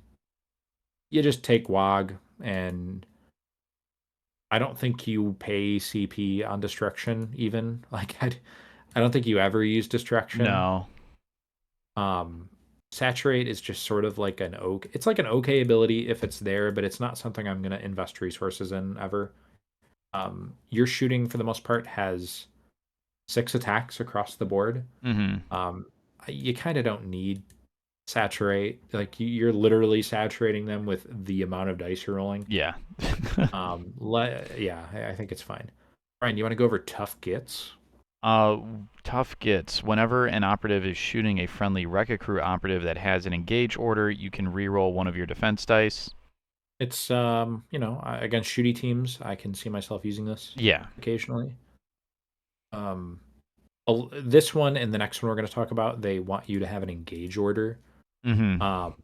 take WOG, and I don't think you pay CP on destruction even. Like I don't think you ever use destruction. No. Um, Saturate is just sort of like it's like an okay ability if it's there, but it's not something I'm gonna invest resources in ever. Your shooting for the most part has 6 attacks across the board. Mm-hmm. You kind of don't need saturate. Like you're literally saturating them with the amount of dice you're rolling. Yeah. Yeah, I think it's fine. Ryan, you want to go over tough gets? uh, Tough gets. Whenever an operative is shooting a friendly Wrecka Crew operative that has an engage order, you can reroll one of your defense dice. It's against shooty teams, I can see myself using this Yeah. occasionally. Um, this one and the next one we're going to talk about, they want you to have an engage order. Mm-hmm. Um,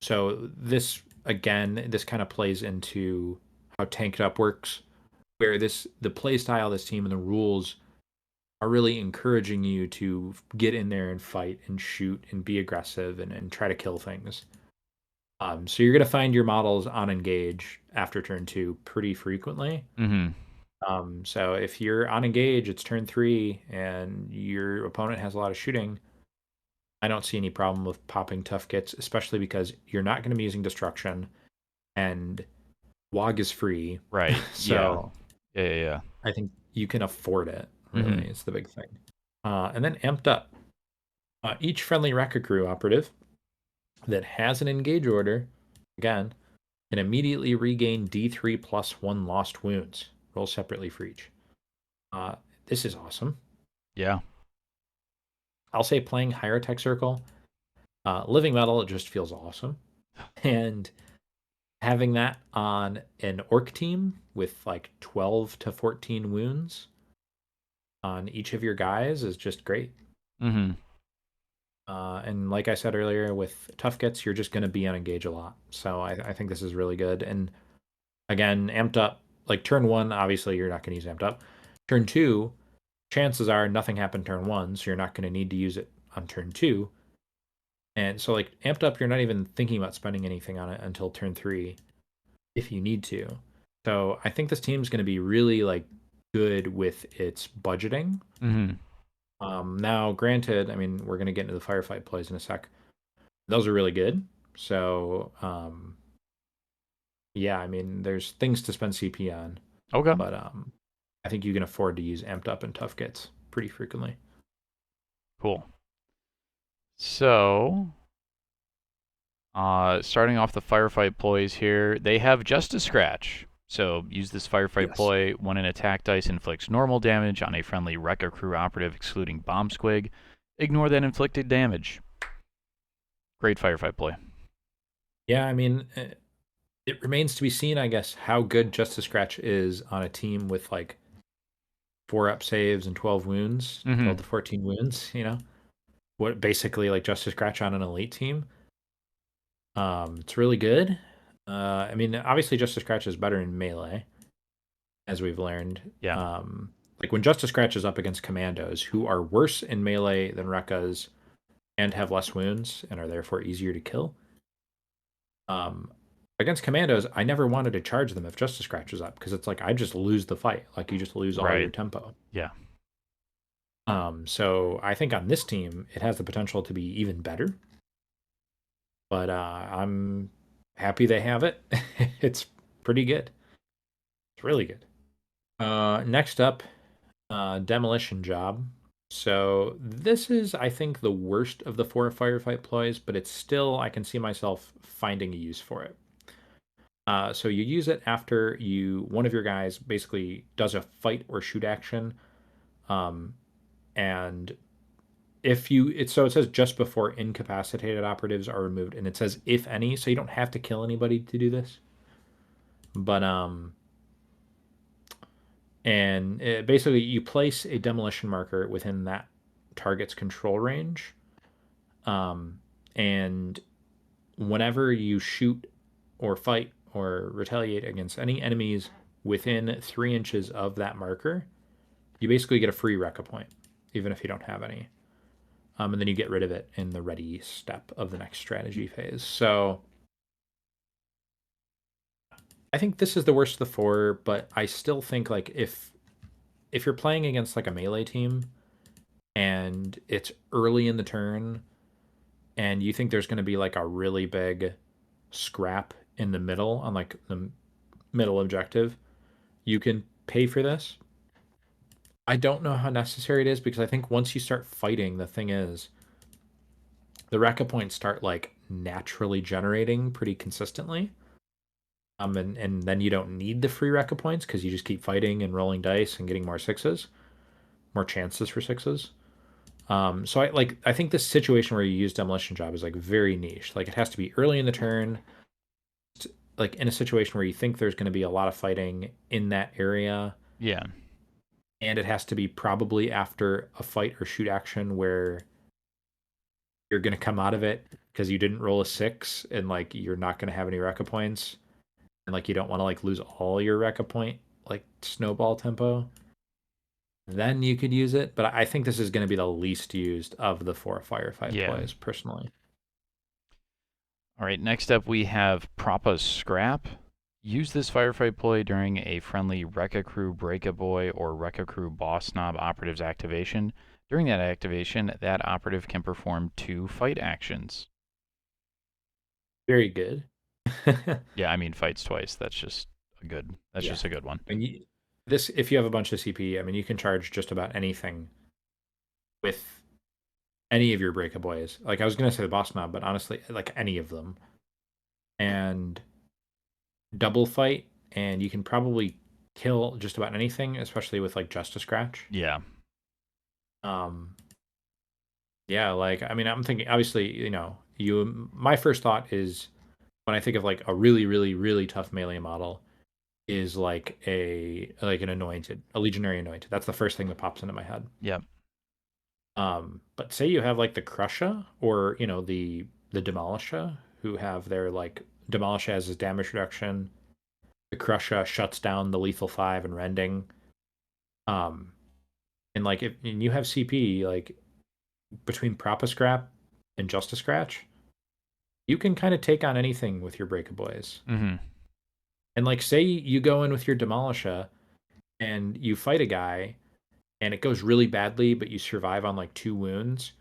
so this kind of plays into how tanked up works, where the play style of this team and the rules are really encouraging you to get in there and fight and shoot and be aggressive and try to kill things. So you're gonna find your models on engage after turn 2 pretty frequently. Mm-hmm. So if you're on engage, it's turn 3, and your opponent has a lot of shooting. I don't see any problem with popping tough kits, especially because you're not going to be using destruction, and WOG is free. Right. Yeah. So Yeah. Yeah. Yeah. I think you can afford it. Mm-hmm. Really, it's the big thing. And then amped up. Each friendly Wrecka Crew operative that has an engage order, again, can immediately regain D3 plus 1 lost wounds. Roll separately for each. Uh, this is awesome. Yeah. I'll say playing higher tech circle, living metal, it just feels awesome. And having that on an orc team with like 12 to 14 wounds on each of your guys is just great. Mm-hmm. And like I said earlier, with tough gets, you're just going to be on engage a lot. So I think this is really good. And again, amped up, like turn one, obviously you're not going to use amped up. Turn two, chances are nothing happened turn one, so you're not going to need to use it on turn two. And so, like, amped up, you're not even thinking about spending anything on it until turn three if you need to. So I think this team's going to be really like good with its budgeting. Mm-hmm. Now, granted, I mean, we're going to get into the firefight plays in a sec. Those are really good. So, yeah, I mean, there's things to spend CP on, Okay. but I think you can afford to use amped up and tough gets pretty frequently. Cool. So, starting off the firefight ploys here, they have just a scratch. So use this firefight Yes. ploy when an attack dice inflicts normal damage on a friendly Wrecka crew operative excluding bomb squig. Ignore that inflicted damage. Great firefight ploy. Yeah, I mean, it remains to be seen, I guess, how good Justice Scratch is on a team with like 4 up saves and 12 wounds, Mm-hmm. 12 to 14 wounds, what basically like Justice Scratch on an elite team. It's really good. I mean, obviously Justice Scratch is better in melee, as we've learned. Yeah. Like when Justice Scratch is up against commandos who are worse in melee than Rekkas and have less wounds and are therefore easier to kill. Um, Against commandos, I never wanted to charge them if Justice Scratch was up because it's like I just lose the fight. Like you just lose all your Right. tempo. Yeah. So I think on this team, it has the potential to be even better. But I'm happy they have it. It's pretty good. It's really good. Next up, demolition job. So this is, I think, the worst of the 4 firefight ploys, but it's still I can see myself finding a use for it. So you use it after one of your guys basically does a fight or shoot action, and if you it so it says just before incapacitated operatives are removed, and it says if any, so you don't have to kill anybody to do this. But and basically you place a demolition marker within that target's control range, and whenever you shoot or fight or retaliate against any enemies within 3 inches of that marker, you basically get a free Wrecka point, even if you don't have any. And then you get rid of it in the ready step of the next strategy phase. So I think this is the worst of the 4, but I still think like if you're playing against like a melee team and it's early in the turn and you think there's going to be like a really big scrap in the middle on like the middle objective, you can pay for this. I don't know how necessary it is because I think once you start fighting, the thing is the Rekka points start like naturally generating pretty consistently. And then you don't need the free Rekka points because you just keep fighting and rolling dice and getting more sixes, more chances for sixes. So I think this situation where you use demolition job is like very niche. Like it has to be early in the turn, like in a situation where you think there's going to be a lot of fighting in that area, Yeah. and it has to be probably after a fight or shoot action where you're going to come out of it because you didn't roll a six and like you're not going to have any Rekka points, and like you don't want to like lose all your Rekka point like snowball tempo. Then you could use it, but I think this is going to be the least used of the 4 firefight Yeah. plays personally. All right, next up we have Propa's Scrap. Use this firefight ploy during a friendly Wrecka Crew Breaka Boy or Wrecka Crew Boss Knob operative's activation. During that activation, that operative can perform 2 fight actions. Very good. Yeah, I mean fights twice. That's just a good. That's Yeah. just a good one. And this, if you have a bunch of CP, I mean, you can charge just about anything with any of your Breaka Boys. Like I was gonna say the boss knob, but honestly, like any of them. And double fight, and you can probably kill just about anything, especially with like Justice Scratch. Yeah. Um, yeah, like I mean, I'm thinking obviously, my first thought is when I think of like a really, really, really tough melee model, is like an anointed, a legionary anointed. That's the first thing that pops into my head. Yep. But say you have like the Crusha or the Demolisher who have their like Demolisher has his damage reduction. The Crusha shuts down the lethal five and rending. Um, and like if and you have CP like between Propa Scrap and Justice Scratch, you can kind of take on anything with your Breaka Boys. Mm-hmm. And like say you go in with your Demolisher and you fight a guy and it goes really badly, but you survive on like 2 wounds,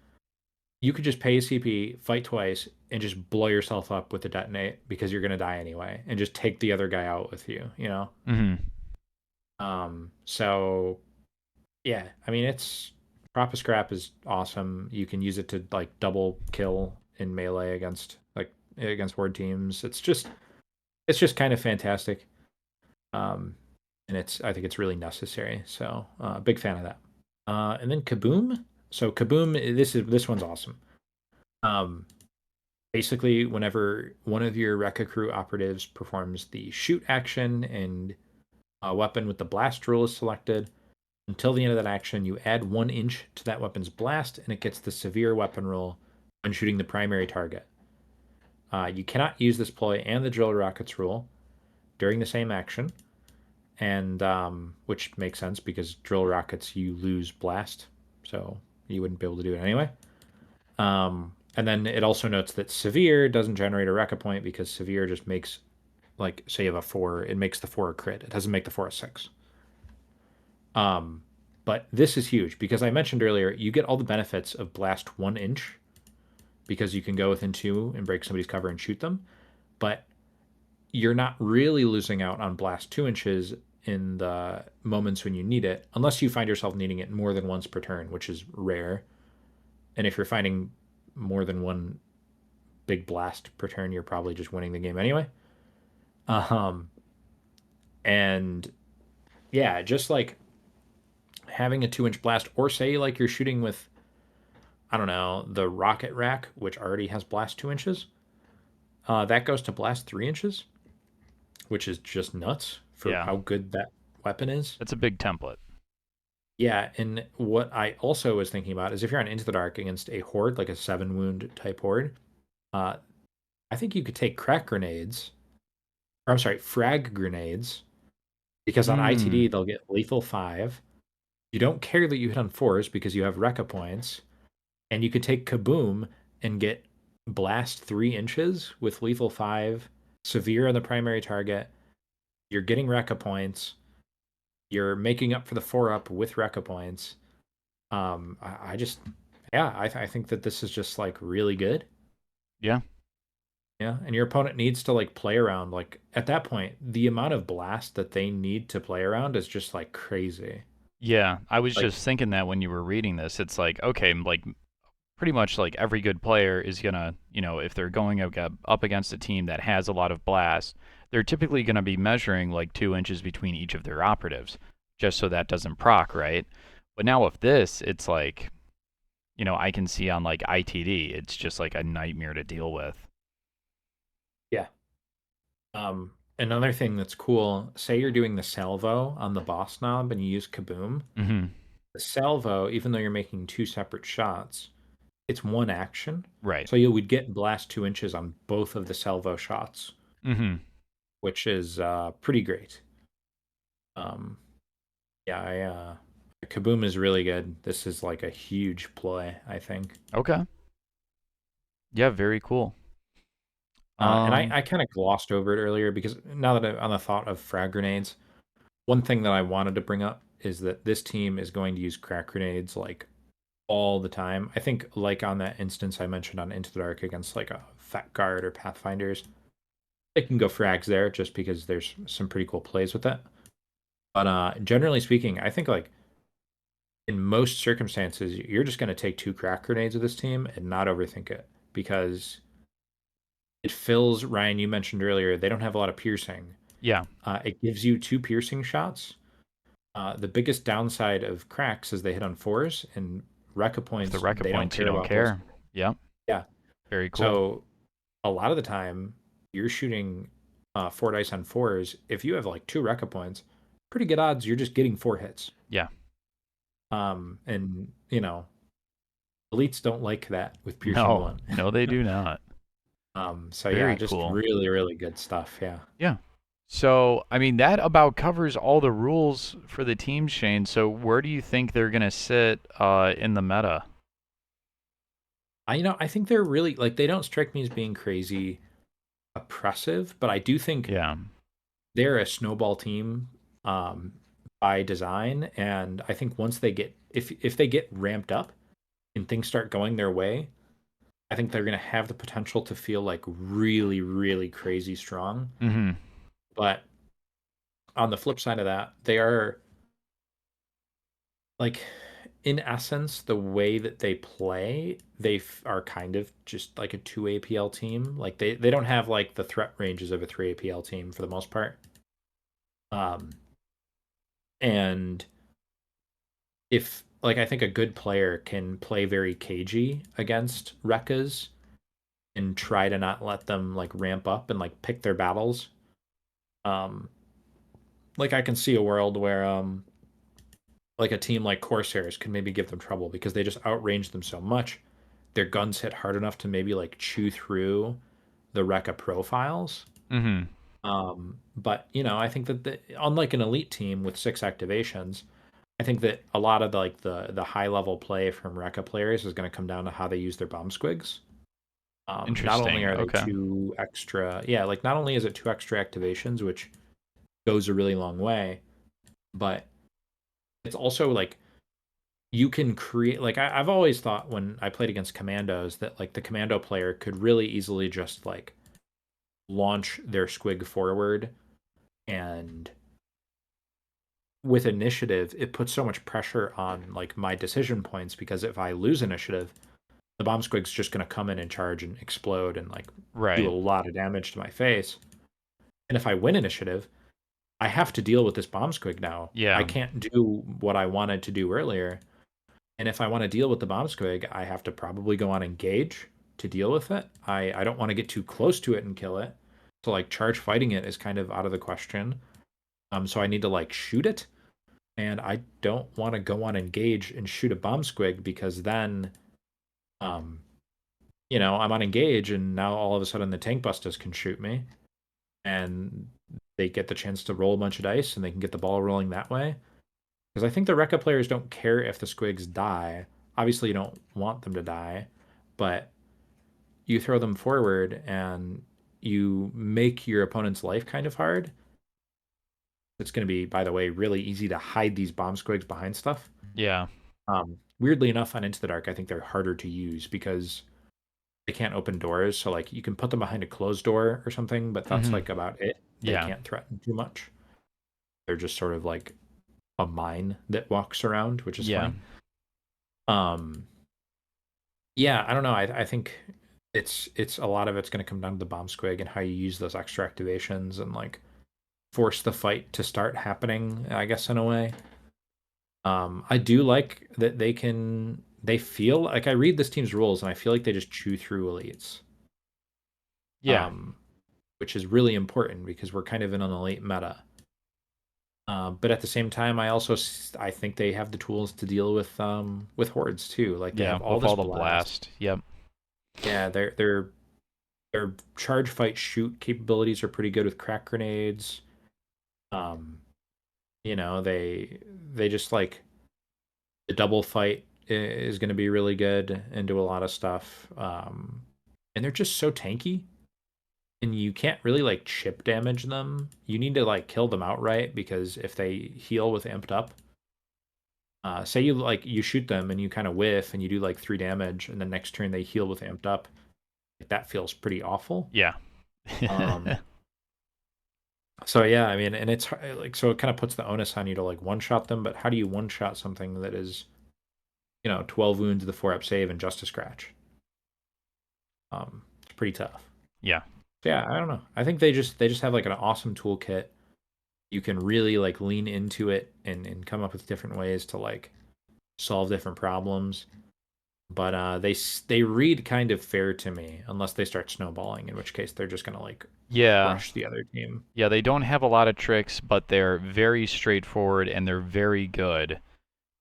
you could just pay a CP, fight twice, and just blow yourself up with the detonate because you're gonna die anyway, and just take the other guy out with you, you know? Mm-hmm. So yeah, I mean it's Propa Scrap is awesome. You can use it to like double kill in melee against horde teams. It's just kind of fantastic. Um, and I think it's really necessary. So big fan of that. And then Kaboom. So Kaboom, this one's awesome. Um, Basically, whenever one of your Wrecka Crew operatives performs the shoot action and a weapon with the blast rule is selected, until the end of that action, you add 1 inch to that weapon's blast, and it gets the severe weapon rule when shooting the primary target. You cannot use this ploy and the drill rockets rule during the same action, and which makes sense because drill rockets you lose blast, so you wouldn't be able to do it anyway. And then it also notes that severe doesn't generate a Rekka point because severe just makes like say you have a 4, it makes the 4 a crit. It doesn't make the 4 a 6. Um, but this is huge because I mentioned earlier you get all the benefits of blast 1 inch because you can go within 2 and break somebody's cover and shoot them, but you're not really losing out on blast 2 inches in the moments when you need it, unless you find yourself needing it more than once per turn, which is rare. And if you're finding more than one big blast per turn, you're probably just winning the game anyway. Um, and yeah, just like having a 2 inch blast, or say like you're shooting with, I don't know, the rocket rack, which already has blast 2 inches, that goes to blast 3 inches, which is just nuts for Yeah. how good that weapon is. That's a big template. Yeah, and what I also was thinking about is if you're on Into the Dark against a horde, like a 7 wound type horde, uh, I think you could take crack grenades, or I'm sorry, frag grenades, because on Mm. ITD they'll get lethal 5. You don't care that you hit on 4s because you have Rekka points, and you could take Kaboom and get blast 3 inches with lethal 5, severe on the primary target. You're getting Rekka points. You're making up for the 4 up with Rekka points. I just, yeah, I think that this is just like really good. Yeah. Yeah, and your opponent needs to like play around. Like at that point, the amount of blast that they need to play around is just like crazy. Yeah. I was Like, just thinking that when you were reading this, it's like, okay, like pretty much like every good player is gonna, if they're going up against a team that has a lot of blast, they're typically gonna be measuring like 2 inches between each of their operatives, just so that doesn't proc, right? But now with this, it's like, I can see on like ITD, it's just like a nightmare to deal with. yeah. Another thing that's cool, say you're doing the salvo on the boss knob and you use Kaboom. Mm-hmm. The salvo, even though you're making 2 separate shots, it's one action. Right. So you would get blast 2 inches on both of the salvo shots, Mm-hmm. which is pretty great. Um, yeah, Kaboom is really good. This is like a huge play, I think. Okay. Yeah, very cool. And I, Um, I kind of glossed over it earlier because now that I'm on the thought of frag grenades, one thing that I wanted to bring up is that this team is going to use crack grenades like all the time. I think like on that instance I mentioned on Into the Dark against like a Fat Guard or Pathfinders, they can go frags there just because there's some pretty cool plays with that. But generally speaking, I think like in most circumstances, you're just going to take 2 crack grenades with this team and not overthink it because it fills, Ryan, you mentioned earlier, they don't have a lot of piercing. yeah, It gives you 2 piercing shots. The biggest downside of cracks is they hit on 4s, and Rekka with the points, Wrecka they don't points, you care don't about those. care. Yep, Yeah. very cool. So a lot of the time, you're shooting 4 dice on fours. If you have like 2 Wrecka points, pretty good odds you're just getting 4 hits. Yeah. And elites don't like that with piercing No, one. no, they do not. So yeah, Very just cool. really, really good stuff. Yeah. Yeah. So, I mean, that about covers all the rules for the team, Shane. So, where do you think they're going to sit in the meta? I think they're really like they don't strike me as being crazy oppressive, but I do think Yeah. they're a snowball team um, by design, and I think once they get if they get ramped up and things start going their way, I think they're going to have the potential to feel like really, really crazy strong. Mm-hmm. But on the flip side of that, they are like in essence the way that they play, are kind of just like a 2 APL team. Like they don't have like the threat ranges of a 3 APL team for the most part. Um and if like I think a good player can play very cagey against Wreckas and try to not let them like ramp up and like pick their battles. Um like I can see a world where like a team like Corsairs can maybe give them trouble because they just outrange them so much. Their guns hit hard enough to maybe like chew through the Wrecka profiles. Mm-hmm. But I think that unlike an elite team with 6 activations, I think that a lot of the high level play from Wrecka players is going to come down to how they use their bomb squigs. Not only Interesting. are they Okay. 2 extra, yeah, like not only is it 2 extra activations, which goes a really long way, but it's also like you can create like I've always thought when I played against commandos that like the commando player could really easily just like launch their squig forward, and with initiative it puts so much pressure on like my decision points because if I lose initiative, the bomb squig's just going to come in and charge and explode and like do a Right. lot of damage to my face. And if I win initiative, I have to deal with this bomb squig now. I Yeah. can't do what I wanted to do earlier. And if I want to deal with the bomb squig, I have to probably go on engage to deal with it. I don't want to get too close to it and kill it. So like charge fighting it is kind of out of the question. So I need to like shoot it, and I don't want to go on engage and shoot a bomb squig because then, um, I'm on engage and now all of a sudden the Tankbustas can shoot me, and they get the chance to roll a bunch of dice and they can get the ball rolling that way. Because I think the Rekka players don't care if the squigs die. Obviously, you don't want them to die, but you throw them forward and you make your opponent's life kind of hard. It's going to be, by the way, really easy to hide these bomb squigs behind stuff. Yeah. Weirdly enough, on Into the Dark, I think they're harder to use because they can't open doors. So, like, you can put them behind a closed door or something, but that's Mm-hmm. like about it. They Yeah. can't threaten too much. They're just sort of like a mine that walks around, which is Yeah. funny. Um, yeah, I don't know. I think it's a lot of it's going to come down to the bomb squig and how you use those extra activations and like force the fight to start happening, I guess, in a way. I do like that they feel like I read this team's rules and I feel like they just chew through elites. Yeah. Um, which is really important because we're kind of in an elite meta. But at the same time, I think they have the tools to deal with hordes too. Like they Yeah. have all With this all the blast. blast. Yep. Yeah, their charge fight shoot capabilities are pretty good with crack grenades. Um, they just like the double fight is going to be really good and do a lot of stuff. And they're just so tanky, and you can't really like chip damage them. You need to like kill them outright because if they heal with amped up, say you shoot them and you kind of whiff and you do like 3 damage, and the next turn they heal with amped up, like, that feels pretty awful. Yeah. Um, So yeah, I mean, and it's like so it kind of puts the onus on you to like one shot them, but how do you one shot something that is 12 wounds, the 4-up save, and just a scratch? It's pretty tough. Yeah. So yeah, I don't know. I think they just have like an awesome toolkit. You can really like lean into it and come up with different ways to like solve different problems. but they read kind of fair to me unless they start snowballing, in which case they're just gonna like Yeah. crush the other team. Yeah, they don't have a lot of tricks, but they're very straightforward and they're very good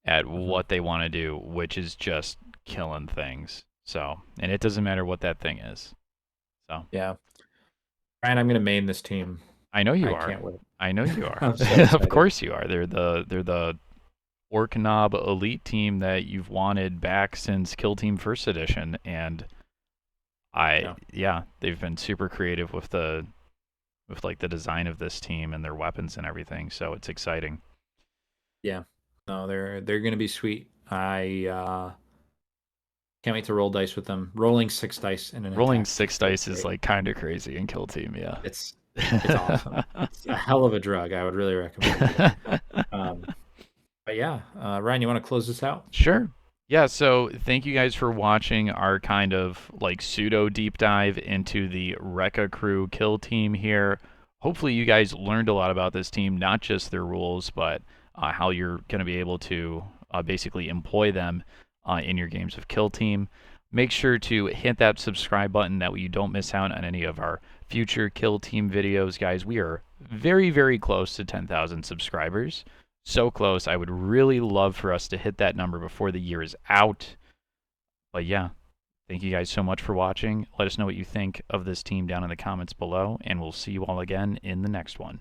at Hmm. what they want to do, which is just killing things. So, and it doesn't matter what that thing is. So, Yeah, Ryan, I'm gonna main this team. I know you I are. can't wait. I know you are. I'm so Of excited. course you are. They're the Orc Knob Elite team that you've wanted back since Kill Team First Edition, and Yeah, yeah, they've been super creative with like the design of this team and their weapons and everything. So it's exciting. yeah. No, they're gonna be sweet. I can't wait to roll dice with them. Rolling 6 dice in an Rolling attack six feels dice is great. like kind of crazy in Kill Team, yeah. It's it's awesome. It's a hell of a drug. I would really recommend it. Um, but yeah, Ryan, you want to close this out? Sure. Yeah, so thank you guys for watching our kind of like pseudo deep dive into the Wrecka Crew kill team here. Hopefully, you guys learned a lot about this team, not just their rules, but how you're going to be able to basically employ them in your games of Kill Team. Make sure to hit that subscribe button that way you don't miss out on any of our future Kill Team videos, guys. We are very, very close to 10,000 subscribers. So close. I would really love for us to hit that number before the year is out. But yeah, thank you guys so much for watching. Let us know what you think of this team down in the comments below, and we'll see you all again in the next one.